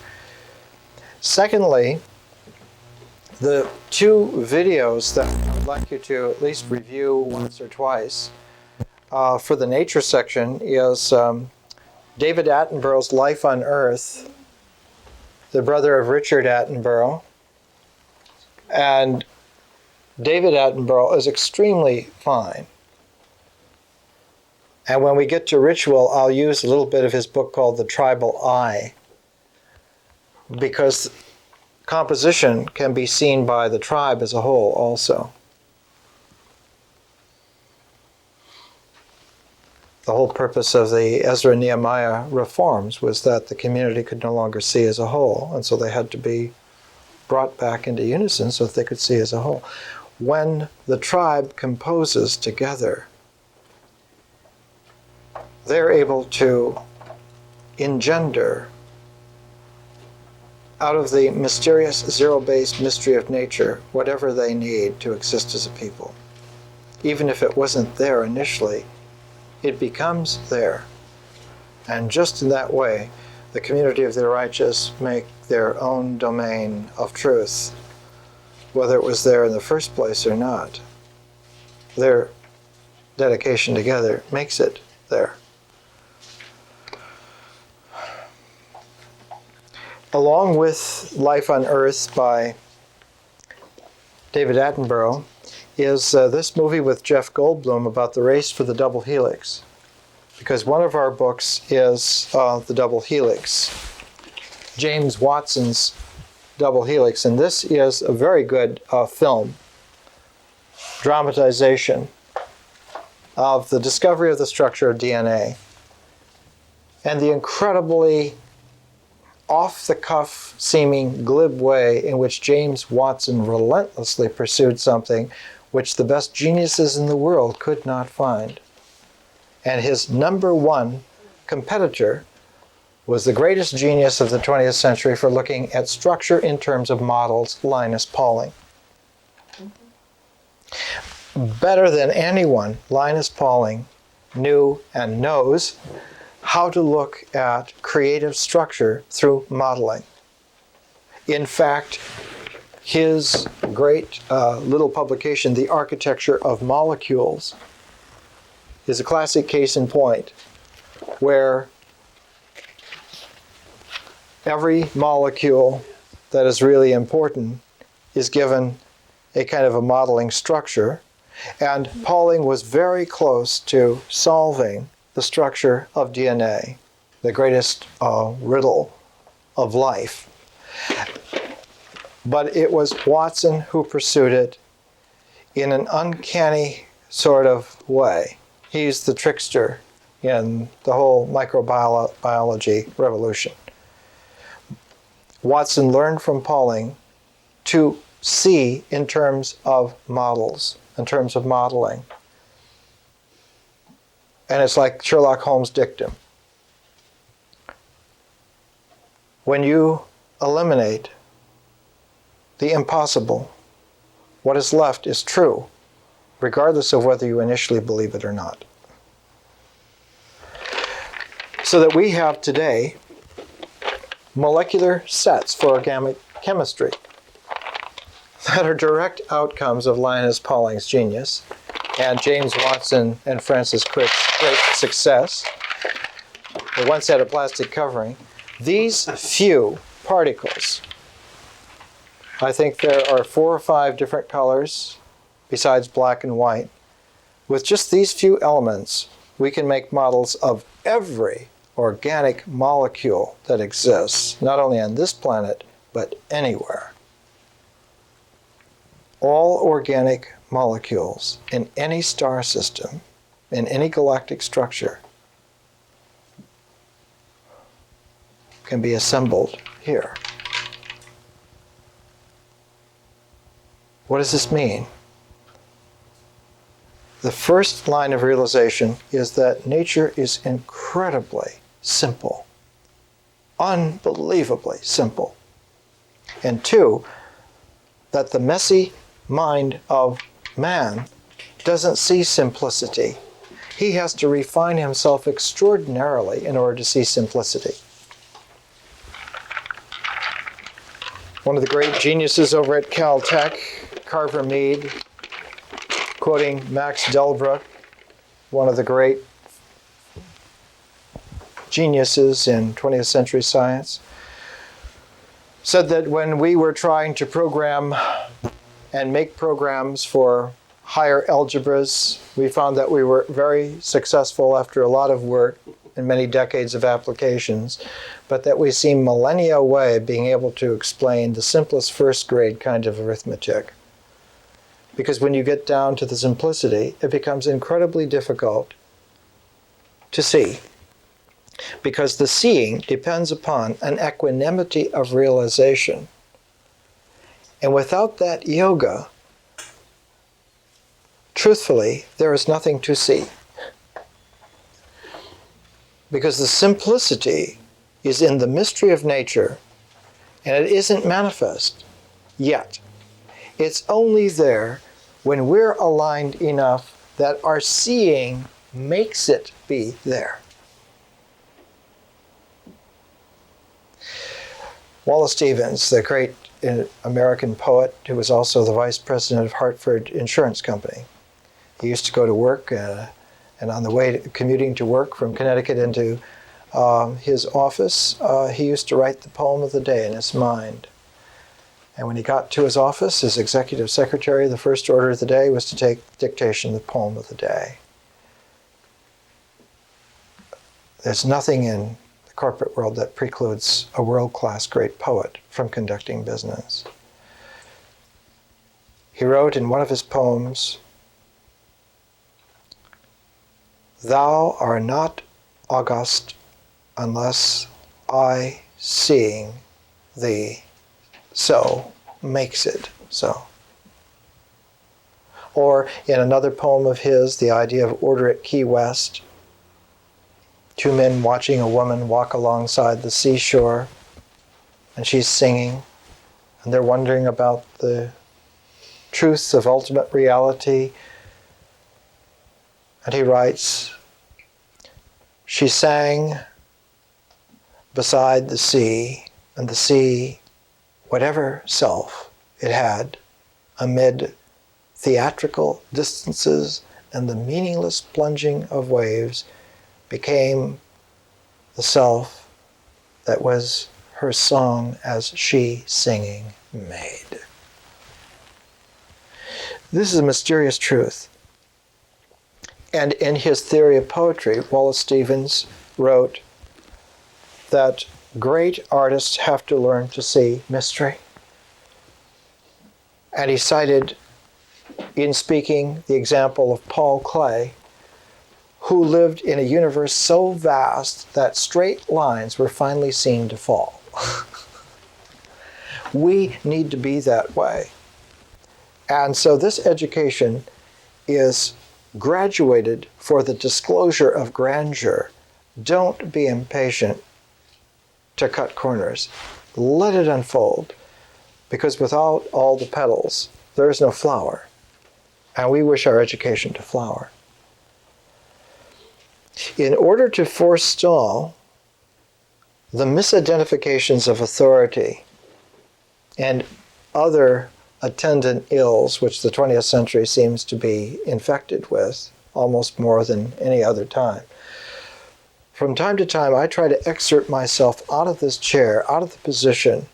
Secondly, the two videos that I would like you to at least review once or twice for the nature section is David Attenborough's Life on Earth, the brother of Richard Attenborough. And David Attenborough is extremely fine. And when we get to ritual, I'll use a little bit of his book called The Tribal Eye, because composition can be seen by the tribe as a whole also. The whole purpose of the Ezra Nehemiah reforms was that the community could no longer see as a whole, and so they had to be brought back into unison so that they could see as a whole. When the tribe composes together, they're able to engender out of the mysterious zero-based mystery of nature whatever they need to exist as a people. Even if it wasn't there initially, it becomes there. And just in that way, the community of the righteous make their own domain of truth, whether it was there in the first place or not. Their dedication together makes it there. Along with Life on Earth by David Attenborough is this movie with Jeff Goldblum about the race for the double helix. Because one of our books is the double helix, James Watson's double helix. And this is a very good film, dramatization of the discovery of the structure of DNA and the incredibly off-the-cuff seeming glib way in which James Watson relentlessly pursued something which the best geniuses in the world could not find. And his number one competitor was the greatest genius of the 20th century for looking at structure in terms of models, Linus Pauling. Better than anyone, Linus Pauling knew and knows how to look at creative structure through modeling. In fact, his great little publication, The Architecture of Molecules, is a classic case in point where every molecule that is really important is given a kind of a modeling structure. And Pauling was very close to solving the structure of DNA, the greatest riddle of life. But it was Watson who pursued it in an uncanny sort of way. He's the trickster in the whole microbiology revolution. Watson learned from Pauling to see in terms of models, in terms of modeling. And it's like Sherlock Holmes' dictum. When you eliminate the impossible, what is left is true, regardless of whether you initially believe it or not. So that we have today molecular sets for organic chemistry that are direct outcomes of Linus Pauling's genius and James Watson and Francis Crick's great success. They once had a plastic covering. These few particles, I think there are 4 or 5 different colors besides black and white. With just these few elements, we can make models of every organic molecule that exists, not only on this planet, but anywhere. All organic molecules in any star system, in any galactic structure, can be assembled here. What does this mean? The first line of realization is that nature is incredibly simple, unbelievably simple. And 2, that the messy mind of man doesn't see simplicity. He has to refine himself extraordinarily in order to see simplicity. One of the great geniuses over at Caltech, Carver Mead, quoting Max Delbruck, one of the great geniuses in 20th century science, said that when we were trying to program and make programs for higher algebras, we found that we were very successful after a lot of work and many decades of applications, but that we seem millennia away being able to explain the simplest first grade kind of arithmetic. Because when you get down to the simplicity, it becomes incredibly difficult to see. Because the seeing depends upon an equanimity of realization. And without that yoga, truthfully, there is nothing to see. Because the simplicity is in the mystery of nature, and it isn't manifest yet. It's only there when we're aligned enough that our seeing makes it be there. Wallace Stevens, the great American poet who was also the vice president of Hartford Insurance Company. He used to go to work, and on the way commuting to work from Connecticut into his office, he used to write the poem of the day in his mind. And when he got to his office, his executive secretary, the first order of the day was to take dictation of the poem of the day. There's nothing in the corporate world that precludes a world-class great poet from conducting business. He wrote in one of his poems, "Thou art not august unless I, seeing thee, so makes it so." Or in another poem of his, the idea of order at Key West, 2 men watching a woman walk alongside the seashore, and she's singing, and they're wondering about the truths of ultimate reality. And he writes, "She sang beside the sea, and the sea, whatever self it had, amid theatrical distances and the meaningless plunging of waves, became the self that was her song as she singing made." This is a mysterious truth. And in his theory of poetry, Wallace Stevens wrote that great artists have to learn to see mystery. And he cited, in speaking, the example of Paul Klee, who lived in a universe so vast that straight lines were finally seen to fall. We need to be that way. And so this education is graduated for the disclosure of grandeur. Don't be impatient to cut corners. Let it unfold, because without all the petals, there is no flower. And we wish our education to flower. In order to forestall the misidentifications of authority and other attendant ills which the 20th century seems to be infected with, almost more than any other time, from time to time I try to exert myself out of this chair, out of the position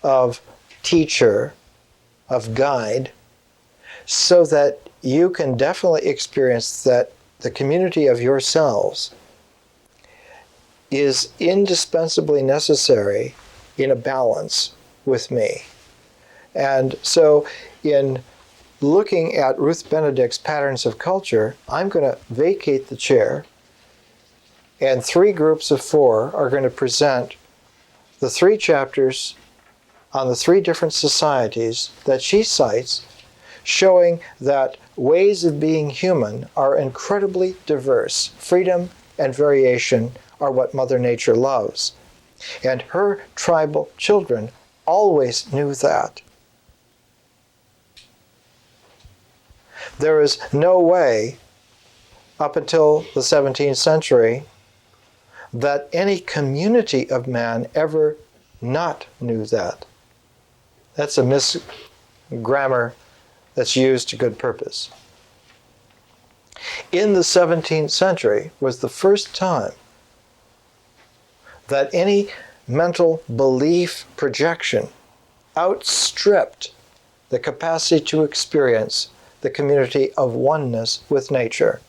of teacher, of guide, so that you can definitely experience that the community of yourselves is indispensably necessary in a balance with me. And so in looking at Ruth Benedict's Patterns of Culture, I'm going to vacate the chair, and 3 groups of 4 are going to present the 3 chapters on the 3 different societies that she cites, showing that ways of being human are incredibly diverse. Freedom and variation are what Mother Nature loves. And her tribal children always knew that. There is no way, up until the 17th century, that any community of man ever not knew that. That's a misgrammar that's used to good purpose. In the 17th century was the first time that any mental belief projection outstripped the capacity to experience the community of oneness with nature.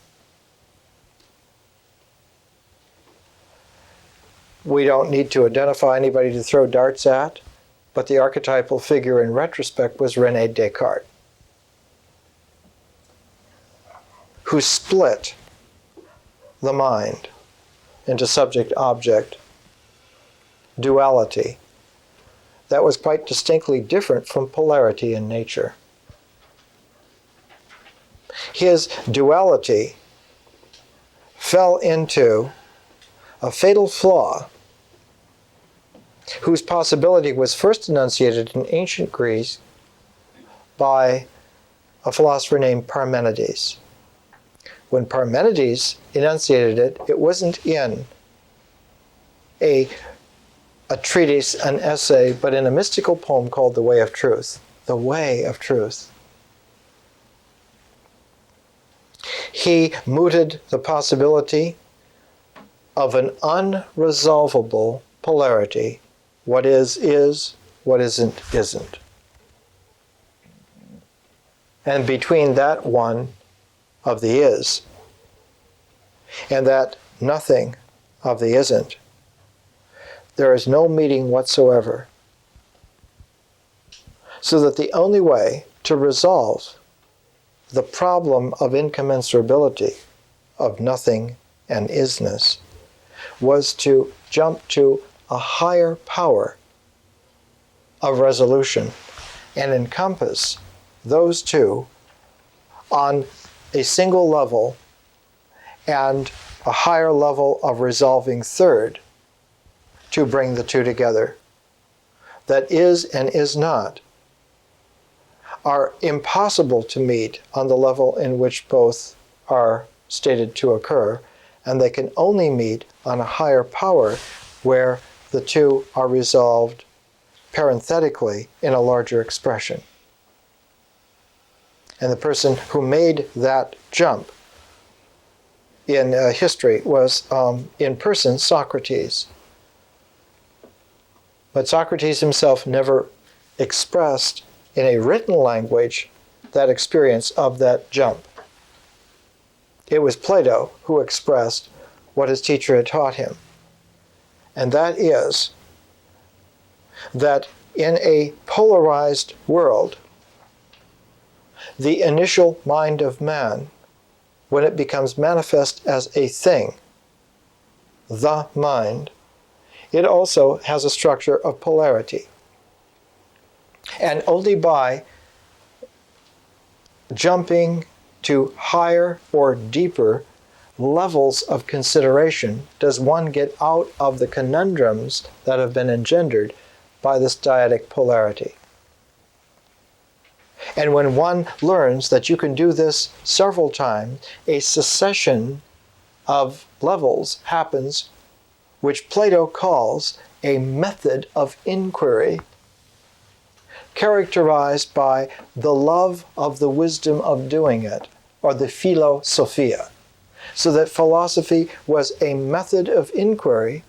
We don't need to identify anybody to throw darts at, but the archetypal figure in retrospect was Rene Descartes, who split the mind into subject-object duality that was quite distinctly different from polarity in nature. His duality fell into a fatal flaw whose possibility was first enunciated in ancient Greece by a philosopher named Parmenides. When Parmenides enunciated it, it wasn't in a treatise, an essay, but in a mystical poem called The Way of Truth. The Way of Truth. He mooted the possibility of an unresolvable polarity. What is, what isn't. And between that one of the is and that nothing of the isn't, there is no meeting whatsoever. So that the only way to resolve the problem of incommensurability of nothing and isness was to jump to a higher power of resolution and encompass those two on a single level and a higher level of resolving third to bring the two together. That is and is not are impossible to meet on the level in which both are stated to occur, and they can only meet on a higher power where the two are resolved parenthetically in a larger expression. And the person who made that jump in history was, in person, Socrates. But Socrates himself never expressed in a written language that experience of that jump. It was Plato who expressed what his teacher had taught him. And that is that in a polarized world, the initial mind of man, when it becomes manifest as a thing, the mind, it also has a structure of polarity. And only by jumping to higher or deeper levels of consideration does one get out of the conundrums that have been engendered by this dyadic polarity. And when one learns that you can do this several times, a succession of levels happens, which Plato calls a method of inquiry, characterized by the love of the wisdom of doing it, or the philosophia. So that philosophy was a method of inquiry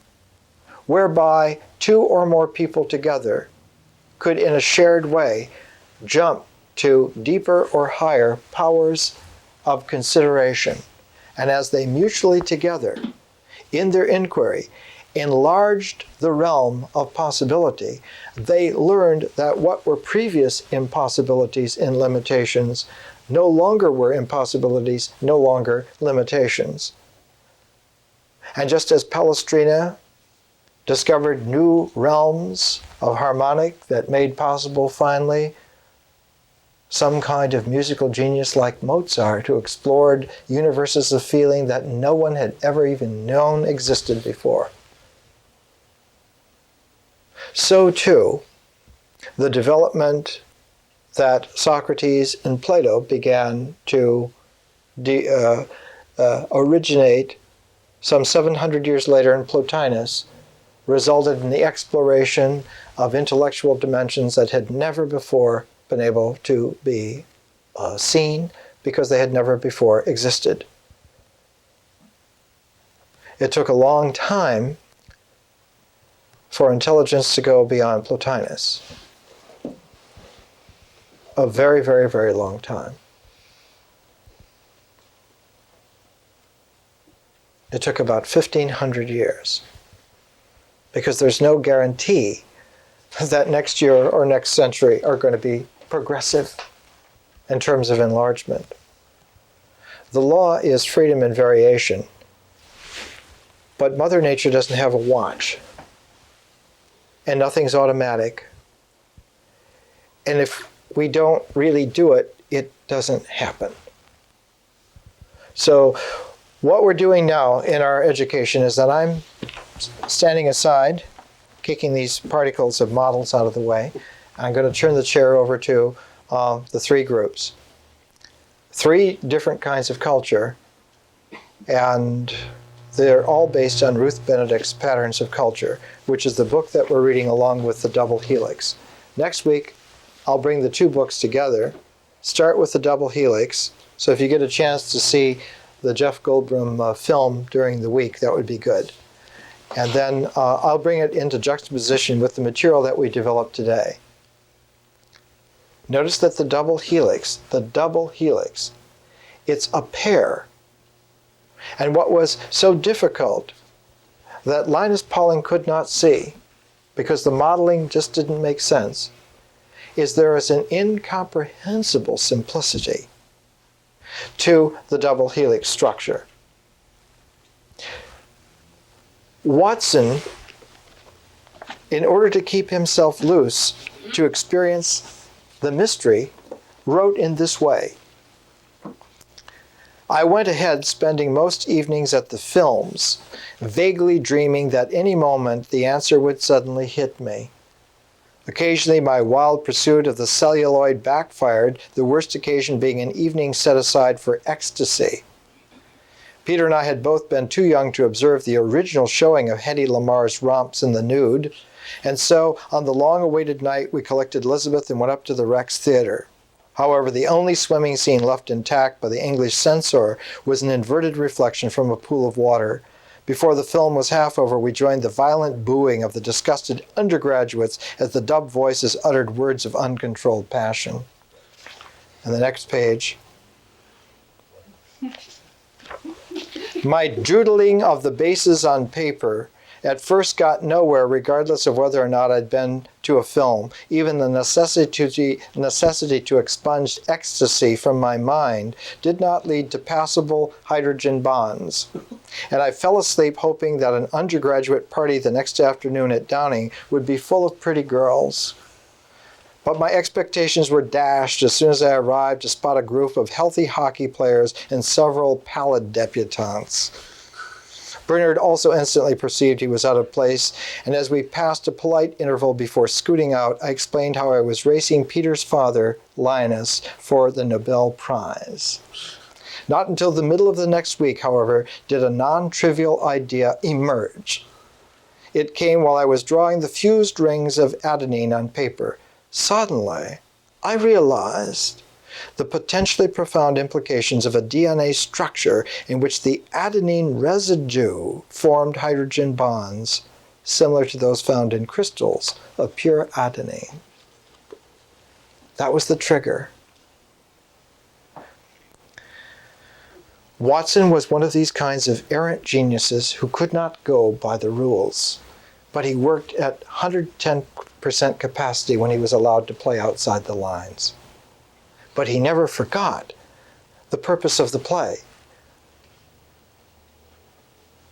whereby two or more people together could, in a shared way, jump to deeper or higher powers of consideration. And as they mutually together, in their inquiry, enlarged the realm of possibility, they learned that what were previous impossibilities and limitations no longer were impossibilities, no longer limitations. And just as Palestrina discovered new realms of harmonic that made possible finally some kind of musical genius like Mozart, who explored universes of feeling that no one had ever even known existed before. So too, the development that Socrates and Plato began to originate some 700 years later in Plotinus resulted in the exploration of intellectual dimensions that had never before been able to be seen because they had never before existed. It took a long time for intelligence to go beyond Plotinus. A very, very, very long time. It took about 1,500 years because there's no guarantee that next year or next century are going to be progressive in terms of enlargement. The law is freedom and variation, but Mother Nature doesn't have a watch, and nothing's automatic. And if we don't really do it, it doesn't happen. So what we're doing now in our education is that I'm standing aside, kicking these particles of models out of the way. I'm going to turn the chair over to the three groups. Three different kinds of culture, and they're all based on Ruth Benedict's Patterns of Culture, which is the book that we're reading along with the Double Helix. Next week, I'll bring the two books together, start with the Double Helix. So if you get a chance to see the Jeff Goldblum film during the week, that would be good. And then I'll bring it into juxtaposition with the material that we developed today. Notice that the double helix, it's a pair. And what was so difficult that Linus Pauling could not see, because the modeling just didn't make sense, is there is an incomprehensible simplicity to the double helix structure. Watson, in order to keep himself loose, to experience the mystery, wrote in this way: I went ahead spending most evenings at the films, vaguely dreaming that any moment the answer would suddenly hit me. Occasionally my wild pursuit of the celluloid backfired, the worst occasion being an evening set aside for ecstasy. Peter and I had both been too young to observe the original showing of Hedy Lamarr's romps in the nude, and so on the long-awaited night we collected Elizabeth and went up to the Rex Theater. However, the only swimming scene left intact by the English censor was an inverted reflection from a pool of water. Before the film was half over, we joined the violent booing of the disgusted undergraduates as the dubbed voices uttered words of uncontrolled passion. And the next page. My doodling of the bases on paper at first got nowhere, regardless of whether or not I'd been to a film. Even the necessity to expunge ecstasy from my mind did not lead to passable hydrogen bonds. And I fell asleep hoping that an undergraduate party the next afternoon at Downing would be full of pretty girls. But my expectations were dashed as soon as I arrived to spot a group of healthy hockey players and several pallid debutantes. Bernard also instantly perceived he was out of place, and as we passed a polite interval before scooting out, I explained how I was racing Peter's father, Linus, for the Nobel Prize. Not until the middle of the next week, however, did a non-trivial idea emerge. It came while I was drawing the fused rings of adenine on paper. Suddenly, I realized the potentially profound implications of a DNA structure in which the adenine residue formed hydrogen bonds similar to those found in crystals of pure adenine. That was the trigger. Watson was one of these kinds of errant geniuses who could not go by the rules, but he worked at 110% capacity when he was allowed to play outside the lines. But he never forgot the purpose of the play.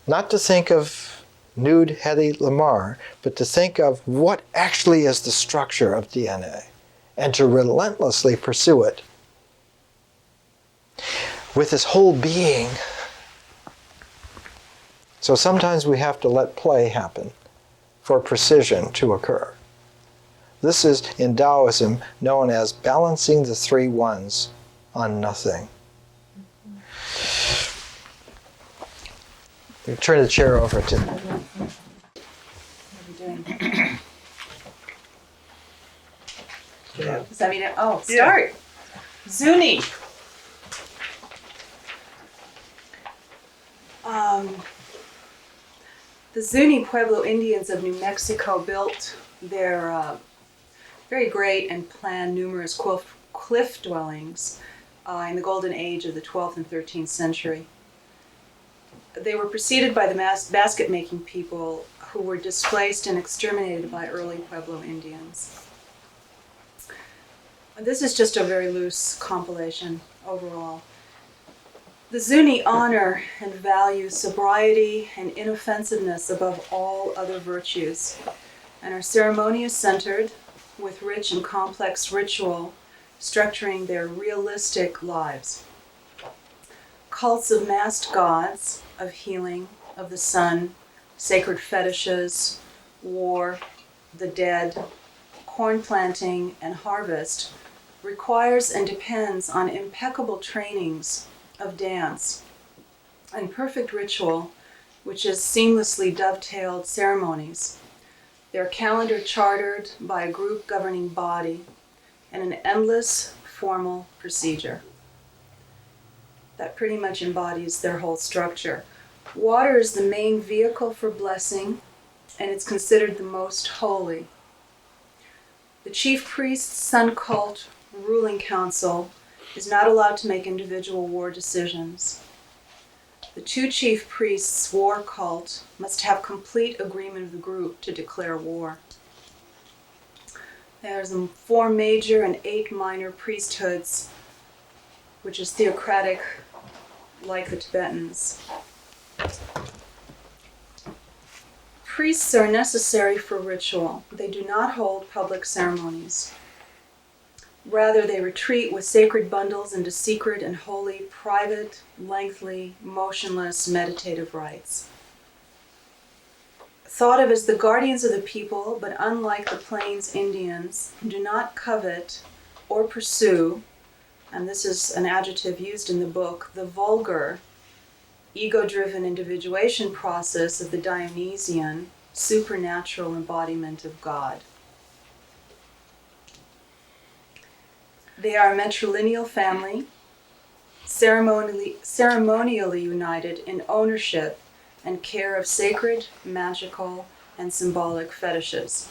Not to think of nude Hedy Lamarr, but to think of what actually is the structure of DNA and to relentlessly pursue it with his whole being. So sometimes we have to let play happen for precision to occur. This is, in Taoism, known as balancing the three ones on nothing. Turn the chair over to... What are we doing? Does that mean it? Oh, start! Zuni! The Zuni Pueblo Indians of New Mexico built their very great and planned numerous cliff dwellings in the golden age of the 12th and 13th century. They were preceded by the basket-making people who were displaced and exterminated by early Pueblo Indians. This is just a very loose compilation overall. The Zuni honor and value sobriety and inoffensiveness above all other virtues, and are ceremonious-centered with rich and complex ritual structuring their realistic lives. Cults of masked gods, of healing, of the sun, sacred fetishes, war, the dead, corn planting, and harvest requires and depends on impeccable trainings of dance and perfect ritual, which is seamlessly dovetailed ceremonies. Their calendar chartered by a group governing body and an endless formal procedure. That pretty much embodies their whole structure. Water is the main vehicle for blessing, and it's considered the most holy. The chief priest's sun cult ruling council is not allowed to make individual war decisions. The two chief priests' war cult must have complete agreement of the group to declare war. There's 4 major and 8 minor priesthoods, which is theocratic, like the Tibetans. Priests are necessary for ritual. They do not hold public ceremonies. Rather, they retreat with sacred bundles into secret and holy, private, lengthy, motionless, meditative rites. Thought of as the guardians of the people, but unlike the Plains Indians, do not covet or pursue, and this is an adjective used in the book, the vulgar, ego-driven individuation process of the Dionysian, supernatural embodiment of God. They are a matrilineal family, ceremonially united in ownership and care of sacred, magical, and symbolic fetishes.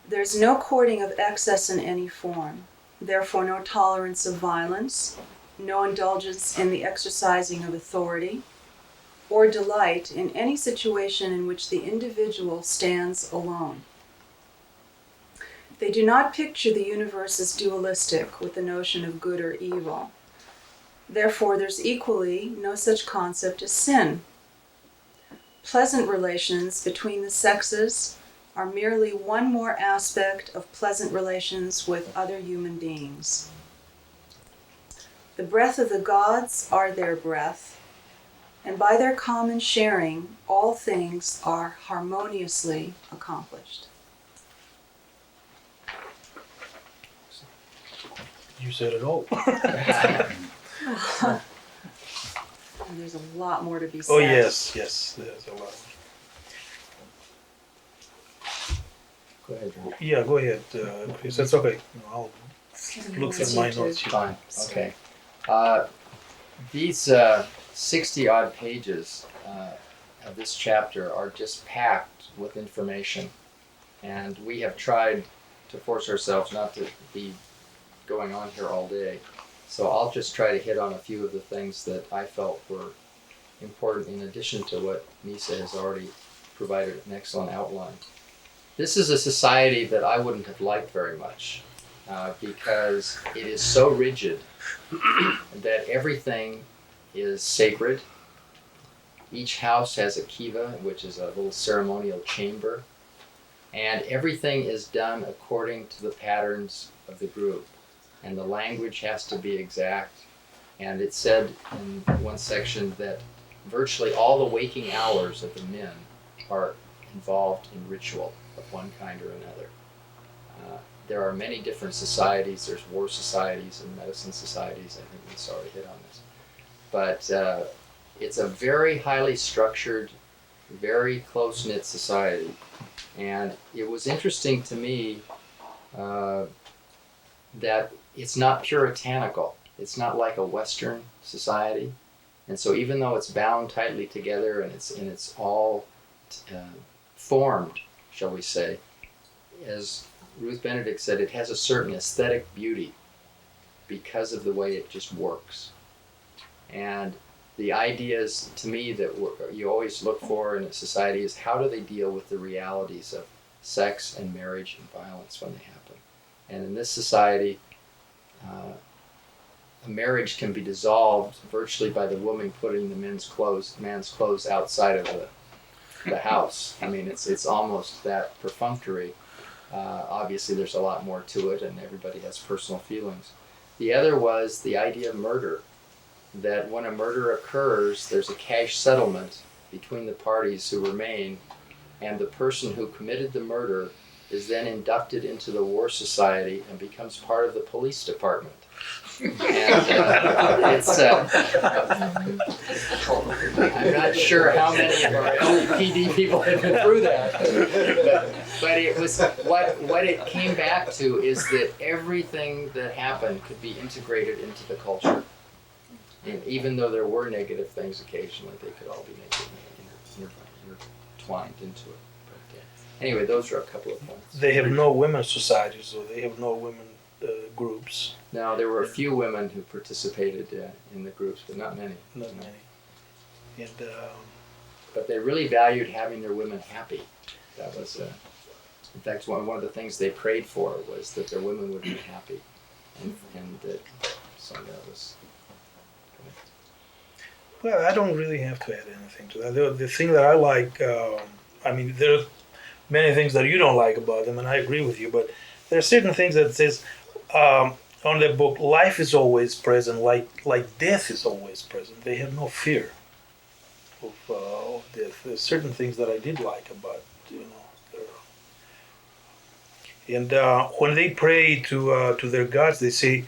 There's no courting of excess in any form, therefore no tolerance of violence, no indulgence in the exercising of authority, or delight in any situation in which the individual stands alone. They do not picture the universe as dualistic with the notion of good or evil. Therefore, there's equally no such concept as sin. Pleasant relations between the sexes are merely one more aspect of pleasant relations with other human beings. The breath of the gods are their breath, and by their common sharing, all things are harmoniously accomplished. You said it all. And there's a lot more to be said. Oh yes, there's a lot. Go ahead, John. Yeah, go ahead, Chris. That's okay. No, I'll look through my notes here. Fine. Okay. These 60-odd pages of this chapter are just packed with information, and we have tried to force ourselves not to be going on here all day. So I'll just try to hit on a few of the things that I felt were important in addition to what Nisa has already provided an excellent outline. This is a society that I wouldn't have liked very much because it is so rigid that everything is sacred. Each house has a kiva, which is a little ceremonial chamber, and everything is done according to the patterns of the group. And the language has to be exact. And it said in one section that virtually all the waking hours of the men are involved in ritual of one kind or another. There are many different societies. There's war societies and medicine societies. I think we already hit on this. But it's a very highly structured, very close-knit society. And it was interesting to me that it's not puritanical. It's not like a Western society. And so even though it's bound tightly together and it's all formed, shall we say, as Ruth Benedict said, it has a certain aesthetic beauty because of the way it just works. And the ideas, to me, that you always look for in a society is how do they deal with the realities of sex and marriage and violence when they happen. And in this society, a marriage can be dissolved virtually by the woman putting the man's clothes outside of the house. I mean, it's almost that perfunctory. Obviously, there's a lot more to it, and everybody has personal feelings. The other was the idea of murder, that when a murder occurs, there's a cash settlement between the parties who remain, and the person who committed the murder is then inducted into the war society and becomes part of the police department. And I'm not sure how many of our LPD people have been through that, but it was what it came back to is that everything that happened could be integrated into the culture. And even though there were negative things occasionally, they could all be intertwined into it. But anyway, those are a couple of points. They have no women's societies, so they have no women groups. Now, there were a few women who participated in the groups, but not many. Not many. And but they really valued having their women happy. That was, in fact, one of the things they prayed for was that their women would be happy, and that so that was. well, I don't really have to add anything to that. The thing that I like, I mean, there are many things that you don't like about them, and I agree with you, but there are certain things that it says on the book, life is always present, like death is always present. They have no fear of death. There's certain things that I did like about, and when they pray to their gods, they say,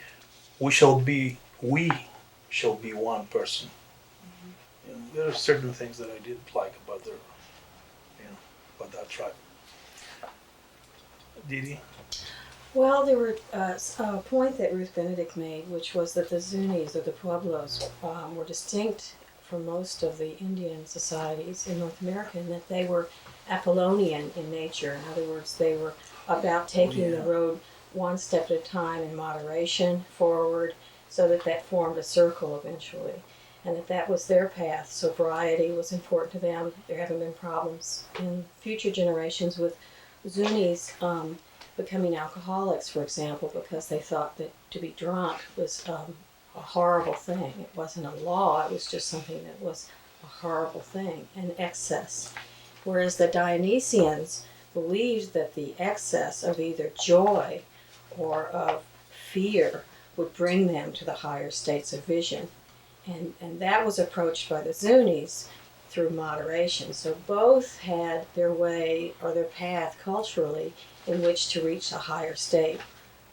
we shall be one person. There are certain things that I did like about their, about that tribe. Didi? Well, there were a point that Ruth Benedict made, which was that the Zunis, or the Pueblos, were distinct from most of the Indian societies in North America, and that they were Apollonian in nature. In other words, they were about taking the road one step at a time in moderation forward, so that formed a circle eventually, and that was their path. Sobriety was important to them. There haven't been problems in future generations with Zunis becoming alcoholics, for example, because they thought that to be drunk was a horrible thing. It wasn't a law, it was just something that was a horrible thing, an excess. Whereas the Dionysians, believed that the excess of either joy or of fear would bring them to the higher states of vision. And that was approached by the Zunis through moderation. So both had their way or their path culturally in which to reach a higher state.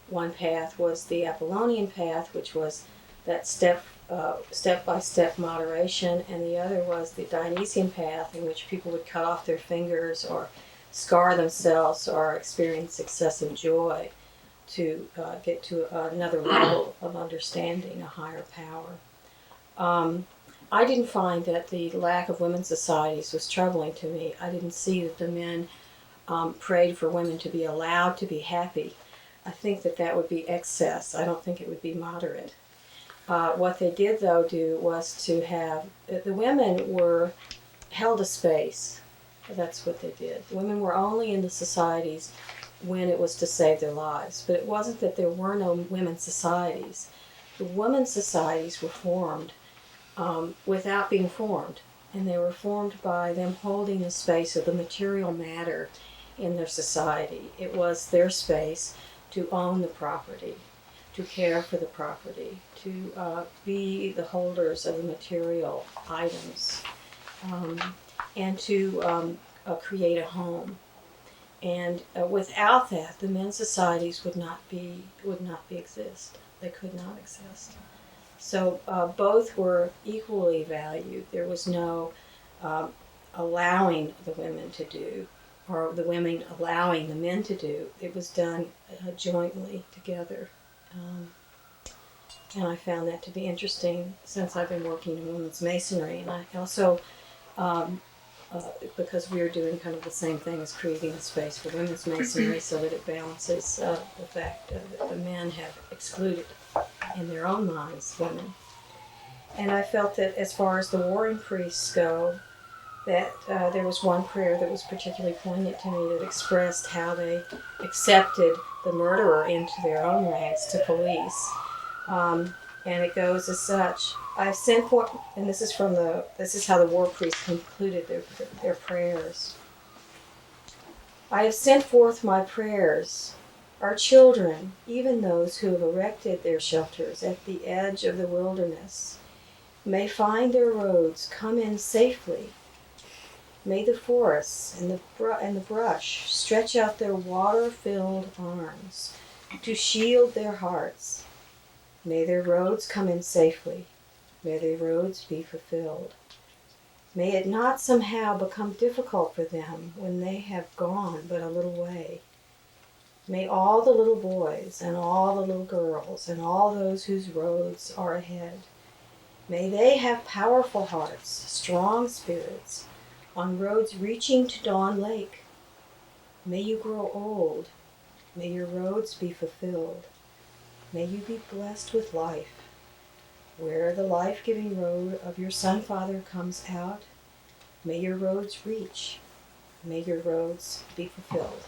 One path was the Apollonian path, which was that step-by-step moderation, and the other was the Dionysian path, in which people would cut off their fingers or scar themselves or experience excessive joy to get to another level of understanding, a higher power. I didn't find that the lack of women's societies was troubling to me. I didn't see that the men prayed for women to be allowed to be happy. I think that would be excess. I don't think it would be moderate. What they did, though, do was to have, the women were held a space. That's what they did. The women were only in the societies when it was to save their lives. But it wasn't that there were no women's societies. The women's societies were formed without being formed. And they were formed by them holding the space of the material matter in their society. It was their space to own the property, to care for the property, to be the holders of the material items, and to create a home. And without that, the men's societies would not exist. They could not exist. So both were equally valued. There was no allowing the women to do, or the women allowing the men to do. It was done jointly together. And I found that to be interesting since I've been working in women's masonry. And I also, because we are doing kind of the same thing as creating a space for women's masonry so that it balances the fact that the men have excluded in their own minds women. And I felt that as far as the warring priests go, that there was one prayer that was particularly poignant to me that expressed how they accepted the murderer into their own ranks to police. And it goes as such: I've sent forth, and this is how the war priests concluded their prayers. I have sent forth my prayers. Our children, even those who have erected their shelters at the edge of the wilderness, may find their roads come in safely. May the forests and the brush stretch out their water-filled arms to shield their hearts. May their roads come in safely. May their roads be fulfilled. May it not somehow become difficult for them when they have gone but a little way. May all the little boys and all the little girls and all those whose roads are ahead, may they have powerful hearts, strong spirits, on roads reaching to Dawn Lake. May you grow old. May your roads be fulfilled. May you be blessed with life. Where the life-giving road of your Son Father comes out, may your roads reach. May your roads be fulfilled.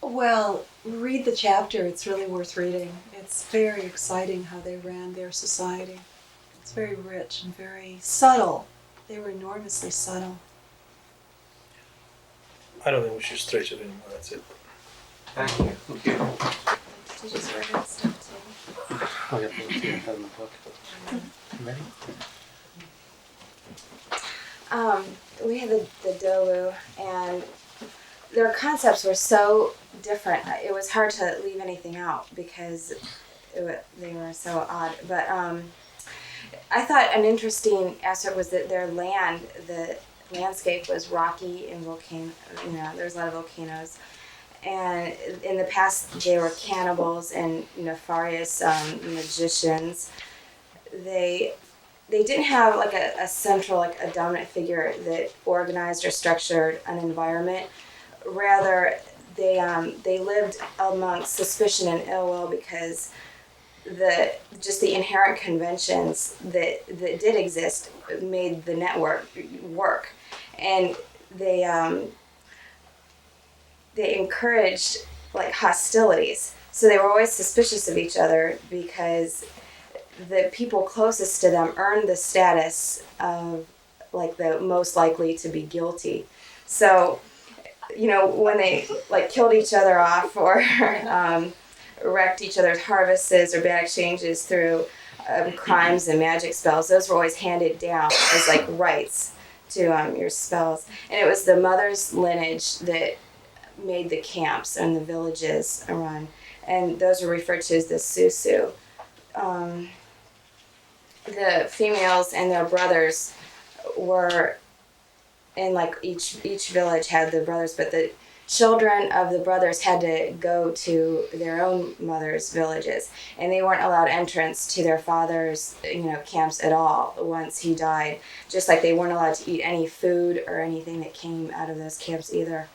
Well, read the chapter. It's really worth reading. It's very exciting how they ran their society. It's very rich and very subtle. They were enormously subtle. I don't think we should stretch it anymore. That's it. Thank you. Did you just write that stuff too? Oh, yeah, thank you. I have my book. Ready? We had the Dolu, and their concepts were so different. It was hard to leave anything out because they were so odd. But I thought an interesting aspect was that their land, the landscape was rocky and there was a lot of volcanoes. And in the past, they were cannibals and nefarious magicians. They didn't have like a central, like a dominant figure that organized or structured an environment. Rather, they lived amongst suspicion and ill will because the inherent conventions that did exist made the network work, and they encouraged like hostilities. So they were always suspicious of each other because the people closest to them earned the status of like the most likely to be guilty. So, you know, when they like killed each other off or wrecked each other's harvests or bad exchanges through crimes and magic spells, those were always handed down as like rights to your spells. And it was the mother's lineage that made the camps and the villages around, and those were referred to as the susu. The females and their brothers were in like each village had the brothers, but the children of the brothers had to go to their own mother's villages, and they weren't allowed entrance to their father's, you know, camps at all once he died. Just like they weren't allowed to eat any food or anything that came out of those camps either.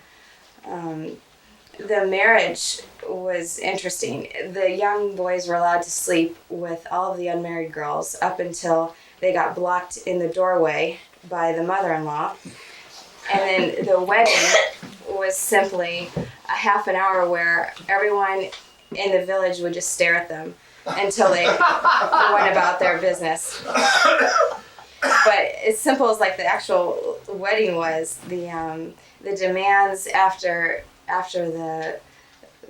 The marriage was interesting. The young boys were allowed to sleep with all of the unmarried girls up until they got blocked in the doorway by the mother-in-law. And then the wedding was simply a half an hour where everyone in the village would just stare at them until they went about their business. But as simple as like the actual wedding was, the demands after the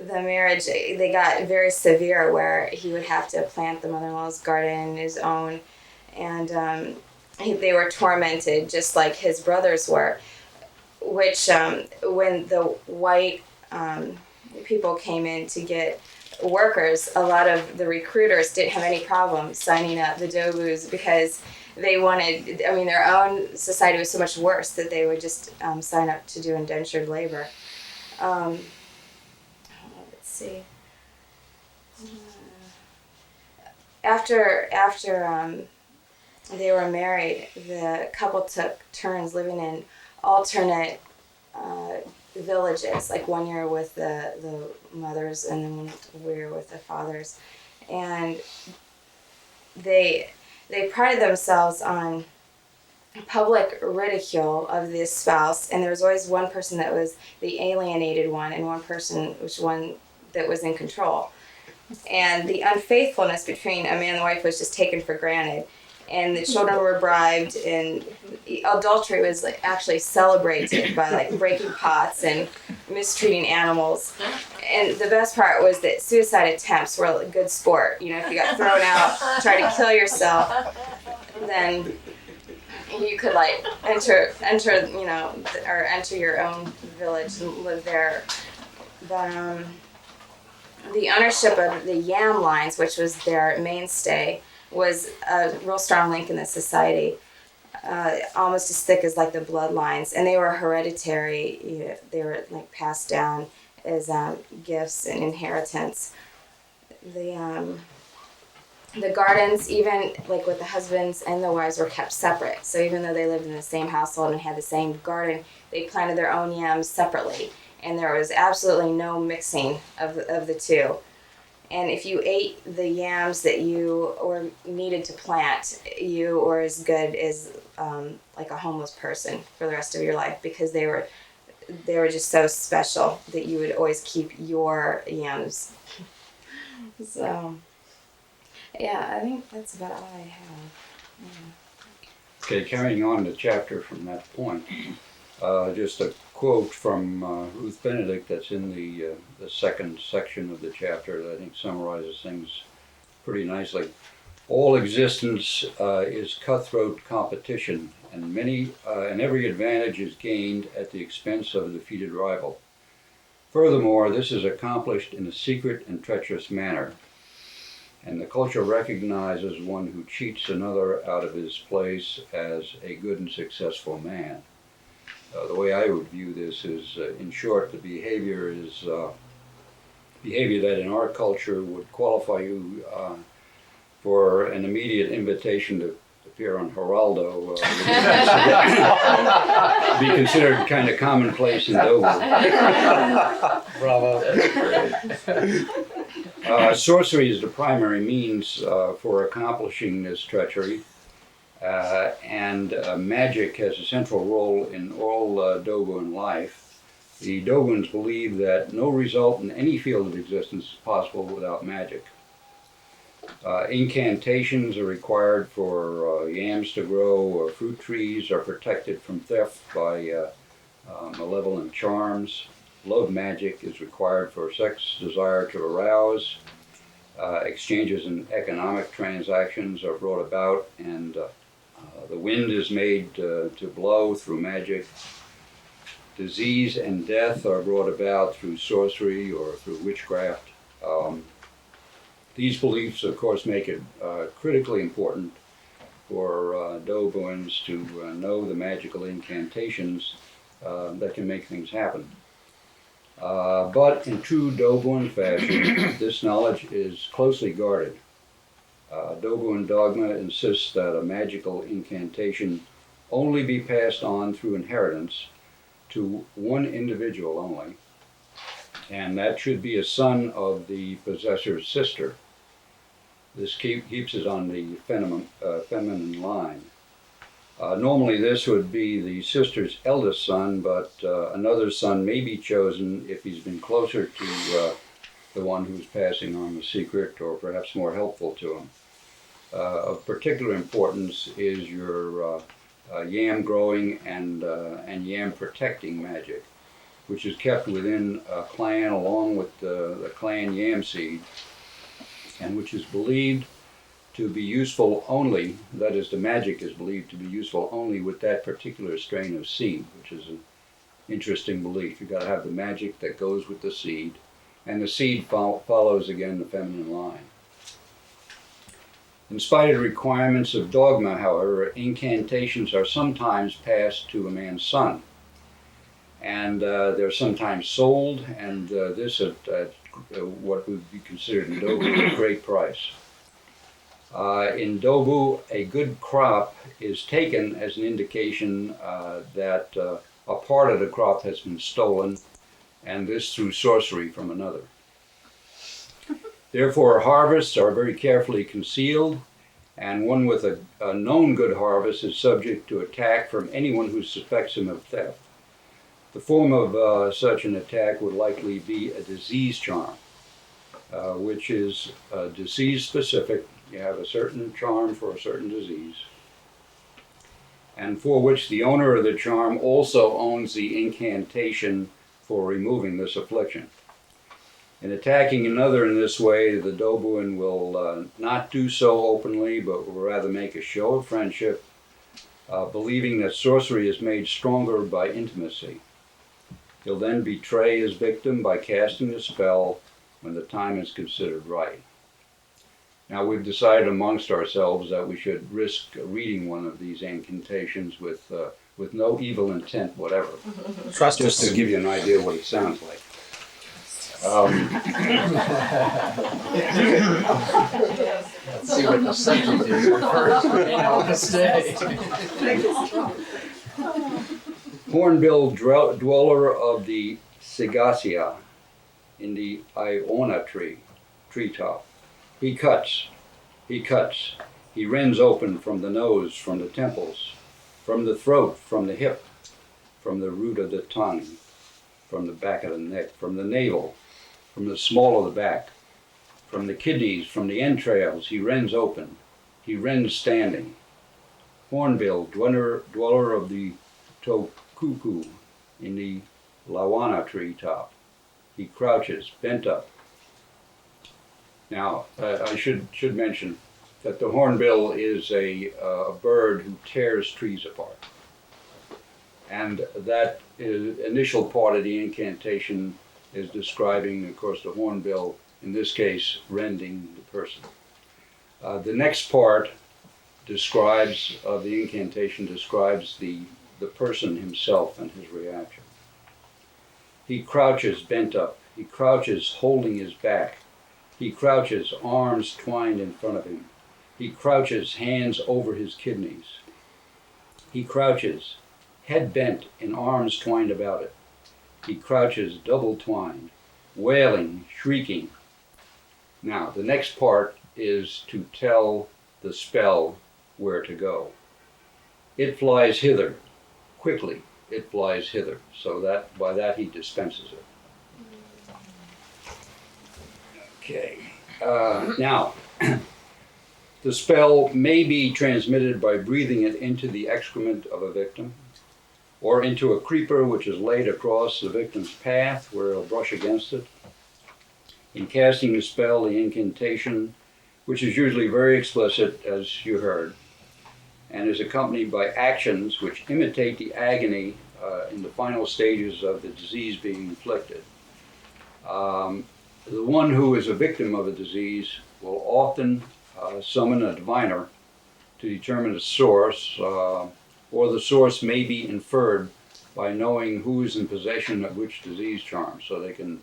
marriage, they got very severe, where he would have to plant the mother-in-law's garden, his own, and they were tormented just like his brothers were. Which when the white people came in to get workers, a lot of the recruiters didn't have any problem signing up the Dobus because they wanted, I mean, their own society was so much worse that they would just sign up to do indentured labor. Let's see. After they were married, the couple took turns living in alternate villages, like 1 year with the mothers and then 1 year with the fathers, and they prided themselves on public ridicule of this spouse, and there was always one person that was the alienated one and one that was in control, and the unfaithfulness between a man and wife was just taken for granted. And the children were bribed, and adultery was like actually celebrated by like breaking pots and mistreating animals. And the best part was that suicide attempts were a good sport. You know, if you got thrown out, tried to kill yourself, then you could like enter, you know, or enter your own village and live there. But the ownership of the yam lines, which was their mainstay, was a real strong link in the society, almost as thick as like the bloodlines, and they were hereditary. You know, they were like passed down as gifts and inheritance. The gardens, even like with the husbands and the wives, were kept separate. So even though they lived in the same household and had the same garden, they planted their own yams separately, and there was absolutely no mixing of the two. And if you ate the yams that you or needed to plant, you were as good as like a homeless person for the rest of your life, because they were just so special that you would always keep your yams. So, yeah, I think that's about all I have. Yeah. Okay, carrying on the chapter from that point, just a quote from Ruth Benedict that's in the second section of the chapter that I think summarizes things pretty nicely. All existence is cutthroat competition, and every advantage is gained at the expense of a defeated rival. Furthermore, this is accomplished in a secret and treacherous manner, and the culture recognizes one who cheats another out of his place as a good and successful man. The way I would view this is, in short, the behavior is behavior that in our culture would qualify you for an immediate invitation to appear on Geraldo, be considered kind of commonplace in Dover. Bravo. Sorcery is the primary means for accomplishing this treachery. And magic has a central role in all Dogon life. The Dogons believe that no result in any field of existence is possible without magic. Incantations are required for yams to grow, or fruit trees are protected from theft by malevolent charms. Love magic is required for sex desire to arouse. Exchanges in economic transactions are brought about, and the wind is made to blow through magic. Disease and death are brought about through sorcery or through witchcraft. These beliefs, of course, make it critically important for Dobuans to know the magical incantations that can make things happen. But in true Dobuan fashion, this knowledge is closely guarded. Dobuan dogma insists that a magical incantation only be passed on through inheritance to one individual only, and that should be a son of the possessor's sister. This keeps it on the feminine line. Normally this would be the sister's eldest son, but another son may be chosen if he's been closer to the one who's passing on the secret, or perhaps more helpful to him. Of particular importance is your yam growing and yam protecting magic, which is kept within a clan along with the clan yam seed, and which is believed to be useful only, that is, the magic is believed to be useful only with that particular strain of seed, which is an interesting belief. You've got to have the magic that goes with the seed, and the seed follows again the feminine line. In spite of the requirements of dogma, however, incantations are sometimes passed to a man's son, and they're sometimes sold, and this at what would be considered in Dobu a great price. In Dobu, a good crop is taken as an indication that a part of the crop has been stolen, and this through sorcery from another. Therefore, harvests are very carefully concealed, and one with a known good harvest is subject to attack from anyone who suspects him of theft. The form of such an attack would likely be a disease charm, which is disease specific. You have a certain charm for a certain disease, and for which the owner of the charm also owns the incantation for removing this affliction. In attacking another in this way, the Dobuan will not do so openly, but will rather make a show of friendship, believing that sorcery is made stronger by intimacy. He'll then betray his victim by casting the spell when the time is considered right. Now, we've decided amongst ourselves that we should risk reading one of these incantations with no evil intent whatever. Trust just us. to give you an idea of what it sounds like. Let's see what the subject is first. We may not want to stay. Hornbill dweller of the Sigacia in the Iona treetop. He cuts, he rends open from the nose, from the temples, from the throat, from the hip, from the root of the tongue, from the back of the neck, from the navel, from the small of the back, from the kidneys, from the entrails, he rends open, he rends standing. Hornbill, dweller of the Tokuku in the Lawana treetop. He crouches, bent up. Now, I should mention that the hornbill is a bird who tears trees apart. And that initial part of the incantation is describing, of course, the hornbill, in this case, rending the person. The next part of the incantation describes the person himself and his reaction. He crouches bent up. He crouches holding his back. He crouches, arms twined in front of him. He crouches, hands over his kidneys. He crouches, head bent and arms twined about it. He crouches, double twined, wailing, shrieking. Now, the next part is to tell the spell where to go. It flies hither, quickly, it flies hither. So that by that he dispenses it. Okay. Now, The spell may be transmitted by breathing it into the excrement of a victim, or into a creeper which is laid across the victim's path where he'll brush against it. In casting the spell, the incantation, which is usually very explicit, as you heard, and is accompanied by actions which imitate the agony in the final stages of the disease being inflicted. The one who is a victim of a disease will often summon a diviner to determine the source, or the source may be inferred by knowing who is in possession of which disease charm, so they can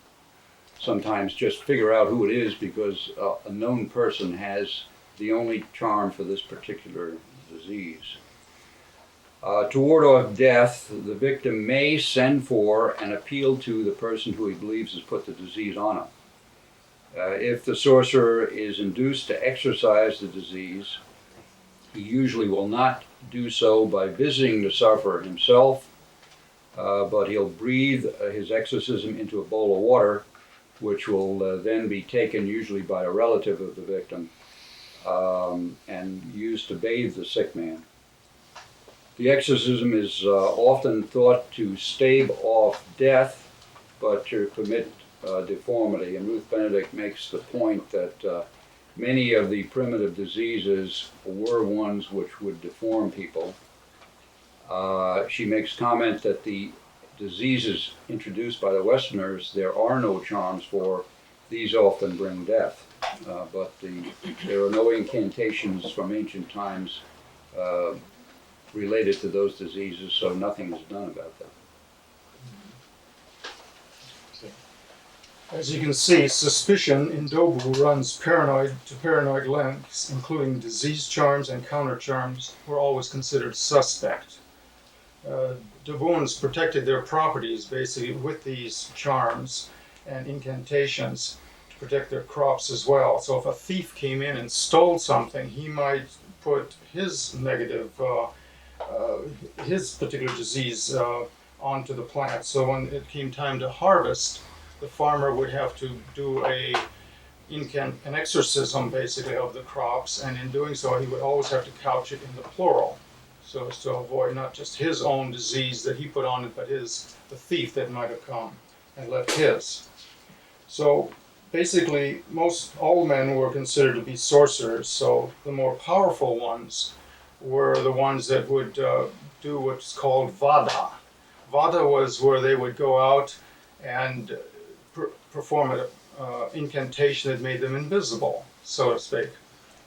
sometimes just figure out who it is because a known person has the only charm for this particular disease. To ward off death, the victim may send for and appeal to the person who he believes has put the disease on him. If the sorcerer is induced to exorcise the disease, he usually will not do so by visiting the sufferer himself, but he'll breathe his exorcism into a bowl of water, which will then be taken usually by a relative of the victim and used to bathe the sick man. The exorcism is often thought to stave off death, but to permit deformity. And Ruth Benedict makes the point that many of the primitive diseases were ones which would deform people. She makes comment that the diseases introduced by the Westerners, there are no charms for. These often bring death. But there are no incantations from ancient times related to those diseases, so nothing is done about them. As you can see, suspicion in Dobu runs paranoid to paranoid lengths, including disease charms and counter charms were always considered suspect. Dobuans protected their properties basically with these charms and incantations to protect their crops as well. So if a thief came in and stole something, he might put his negative, his particular disease onto the plant. So when it came time to harvest, the farmer would have to do an exorcism basically of the crops, and in doing so he would always have to couch it in the plural, so as to avoid not just his own disease that he put on it, but the thief that might have come and left his. So basically all men were considered to be sorcerers, so the more powerful ones were the ones that would do what's called vada. Vada was where they would go out and perform an incantation that made them invisible, so to speak.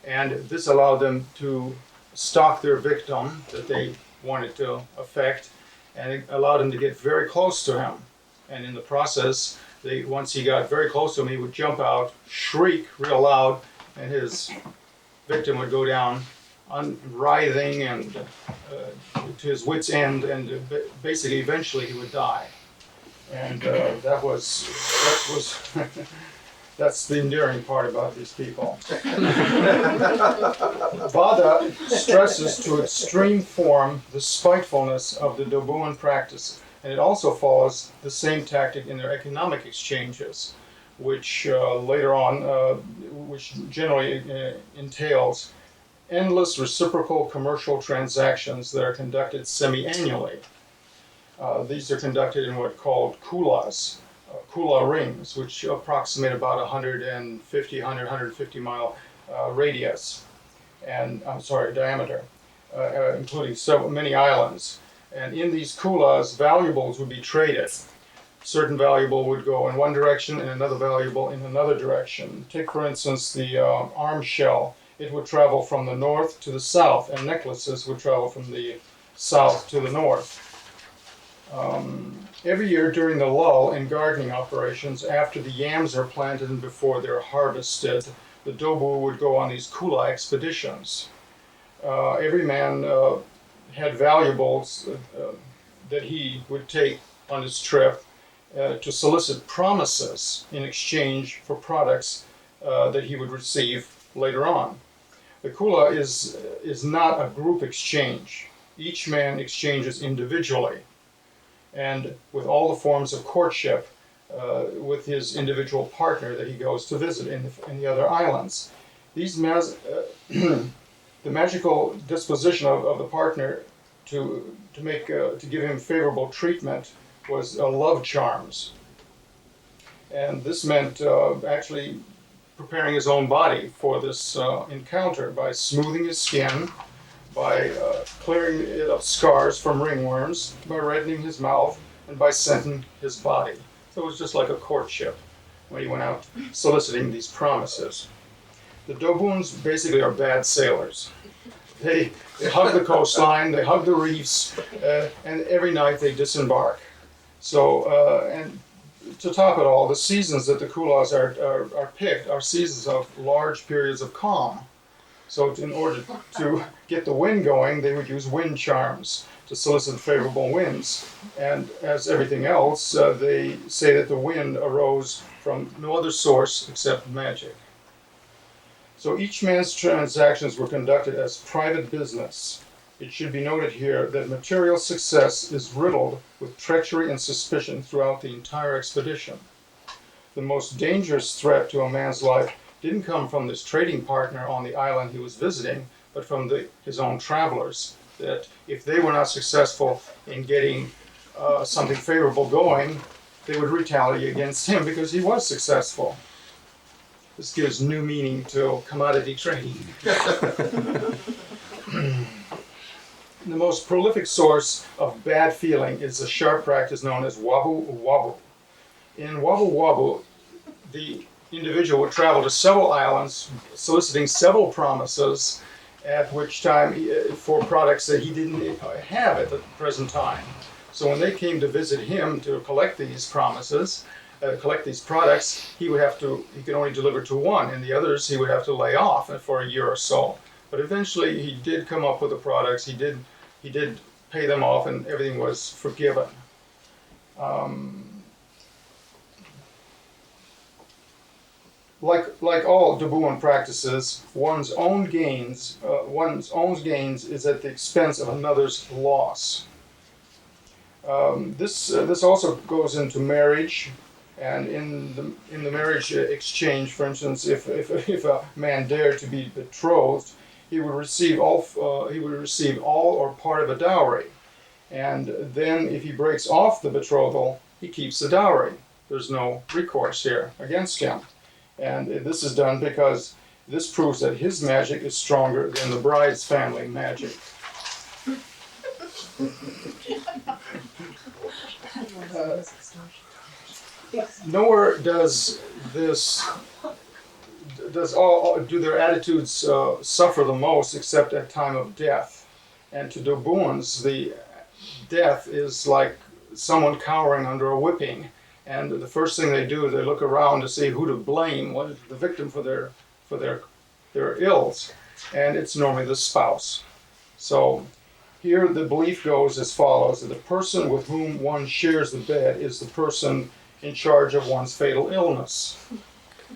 And this allowed them to stalk their victim that they wanted to affect, and it allowed them to get very close to him. And in the process, once he got very close to him, he would jump out, shriek real loud, and his victim would go down writhing and to his wit's end, and basically eventually he would die. And that was that's the endearing part about these people. Vada stresses to extreme form the spitefulness of the Dobuan practice, and it also follows the same tactic in their economic exchanges, which later on, which generally entails endless reciprocal commercial transactions that are conducted semi-annually. These are conducted in what are called kulas, kula rings, which approximate about 150 mile radius, and diameter, including many islands. And in these kulas, valuables would be traded. Certain valuable would go in one direction and another valuable in another direction. Take, for instance, the arm shell. It would travel from the north to the south, and necklaces would travel from the south to the north. Every year during the lull in gardening operations, after the yams are planted and before they're harvested, the Dobu would go on these kula expeditions. Every man had valuables that he would take on his trip to solicit promises in exchange for products that he would receive later on. The kula is not a group exchange. Each man exchanges individually, and with all the forms of courtship with his individual partner that he goes to visit in the other islands. the magical disposition of the partner to give him favorable treatment was love charms, and this meant actually preparing his own body for this encounter by smoothing his skin, by clearing it of scars from ringworms, by reddening his mouth, and by scenting his body. So it was just like a courtship when he went out soliciting these promises. The Dobuns basically are bad sailors. They hug the coastline, they hug the reefs, and every night they disembark. So, and to top it all, the seasons that the Kulas are picked are seasons of large periods of calm. So in order to get the wind going, they would use wind charms to solicit favorable winds. And as everything else, they say that the wind arose from no other source except magic. So each man's transactions were conducted as private business. It should be noted here that material success is riddled with treachery and suspicion throughout the entire expedition. The most dangerous threat to a man's life didn't come from this trading partner on the island he was visiting, but from his own travelers, that if they were not successful in getting something favorable going, they would retaliate against him because he was successful. This gives new meaning to commodity trading. The most prolific source of bad feeling is a sharp practice known as wabu wabu. In wabu wabu, the individual would travel to several islands, soliciting several promises, at which time for products that he didn't have at the present time. So when they came to visit him to collect these promises, collect these products, he could only deliver to one, and the others he would have to lay off for a year or so. But eventually he did come up with the products, he did pay them off, and everything was forgiven. Like all Dobuan practices, one's own gains is at the expense of another's loss. This also goes into marriage, and in the marriage exchange, for instance, if a man dared to be betrothed, he would receive all or part of a dowry, and then if he breaks off the betrothal, he keeps the dowry. There's no recourse here against him, and this is done because this proves that his magic is stronger than the bride's family magic. Nowhere do their attitudes suffer the most except at time of death. And to Dobuans, the death is like someone cowering under a whipping. And the first thing they do is they look around to see who to blame, what is the victim for their ills. And it's normally the spouse. So here the belief goes as follows, that the person with whom one shares the bed is the person in charge of one's fatal illness.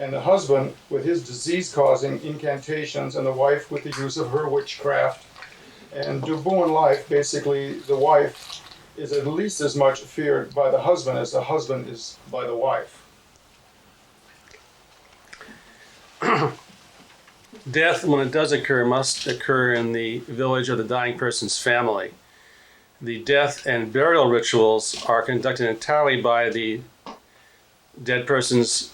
And the husband with his disease-causing incantations, and the wife with the use of her witchcraft. And Dobuan life, basically, the wife is at least as much feared by the husband as the husband is by the wife. Death, when it does occur, must occur in the village of the dying person's family. The death and burial rituals are conducted entirely by the dead person's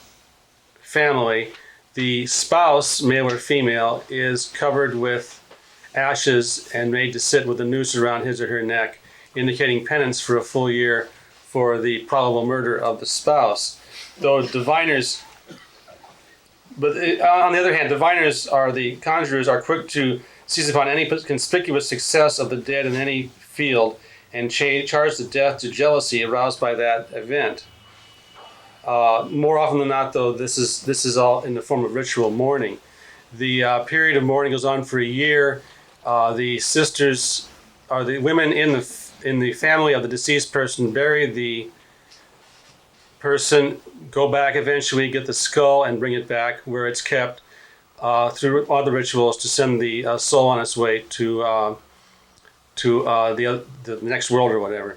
family. The spouse, male or female, is covered with ashes and made to sit with a noose around his or her neck, indicating penance for a full year for the probable murder of the spouse. Though diviners, but on the other hand, diviners the conjurers are quick to seize upon any conspicuous success of the dead in any field and charge the death to jealousy aroused by that event. More often than not, though, this is all in the form of ritual mourning. The period of mourning goes on for a year. The sisters, or the women in the family of the deceased person, bury the person, go back eventually, get the skull, and bring it back where it's kept through other rituals to send the soul on its way to the next world or whatever.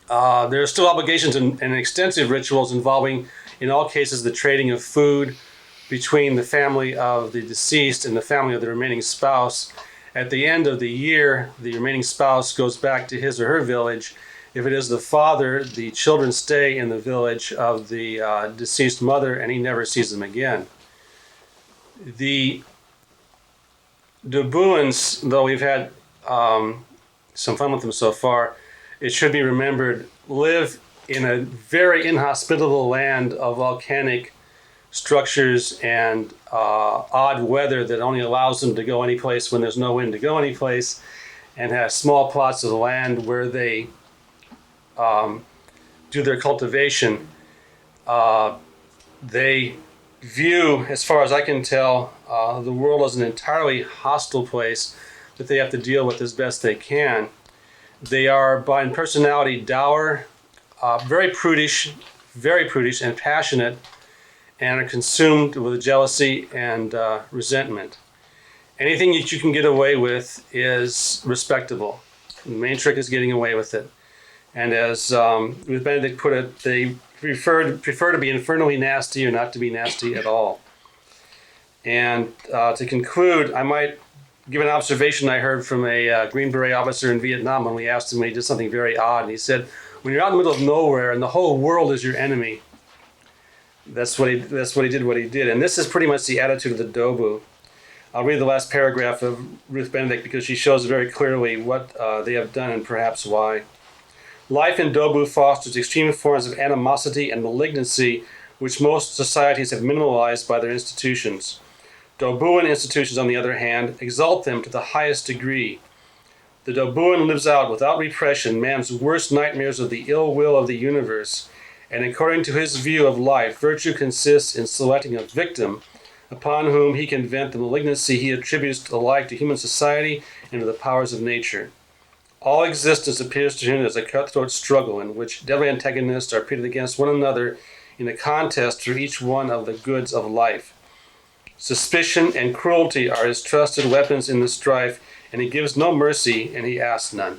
There are still obligations and extensive rituals involving, in all cases, the trading of food between the family of the deceased and the family of the remaining spouse. At the end of the year, the remaining spouse goes back to his or her village. If it is the father, the children stay in the village of the deceased mother, and he never sees them again. The Dobuans, though we've had some fun with them so far, it should be remembered, live in a very inhospitable land of volcanic structures and odd weather that only allows them to go any place when there's no wind to go any place, and have small plots of land where they do their cultivation. They view, as far as I can tell, the world as an entirely hostile place that they have to deal with as best they can. They are, by personality, dour, very prudish and passionate, and are consumed with jealousy and resentment. Anything that you can get away with is respectable. The main trick is getting away with it. And as Ruth Benedict put it, they prefer to be infernally nasty or not to be nasty at all. And to conclude, I might give an observation I heard from a Green Beret officer in Vietnam when we asked him when he did something very odd. And he said, when you're out in the middle of nowhere and the whole world is your enemy, that's what he did. And this is pretty much the attitude of the Dobu. I'll read the last paragraph of Ruth Benedict because she shows very clearly what they have done and perhaps why. Life in Dobu fosters extreme forms of animosity and malignancy which most societies have minimalized by their institutions. Dobuan institutions, on the other hand, exalt them to the highest degree. The Dobuan lives out without repression man's worst nightmares of the ill will of the universe, and according to his view of life, virtue consists in selecting a victim upon whom he can vent the malignancy he attributes alike to human society and to the powers of nature. All existence appears to him as a cutthroat struggle in which deadly antagonists are pitted against one another in a contest for each one of the goods of life. Suspicion and cruelty are his trusted weapons in the strife, and he gives no mercy and he asks none.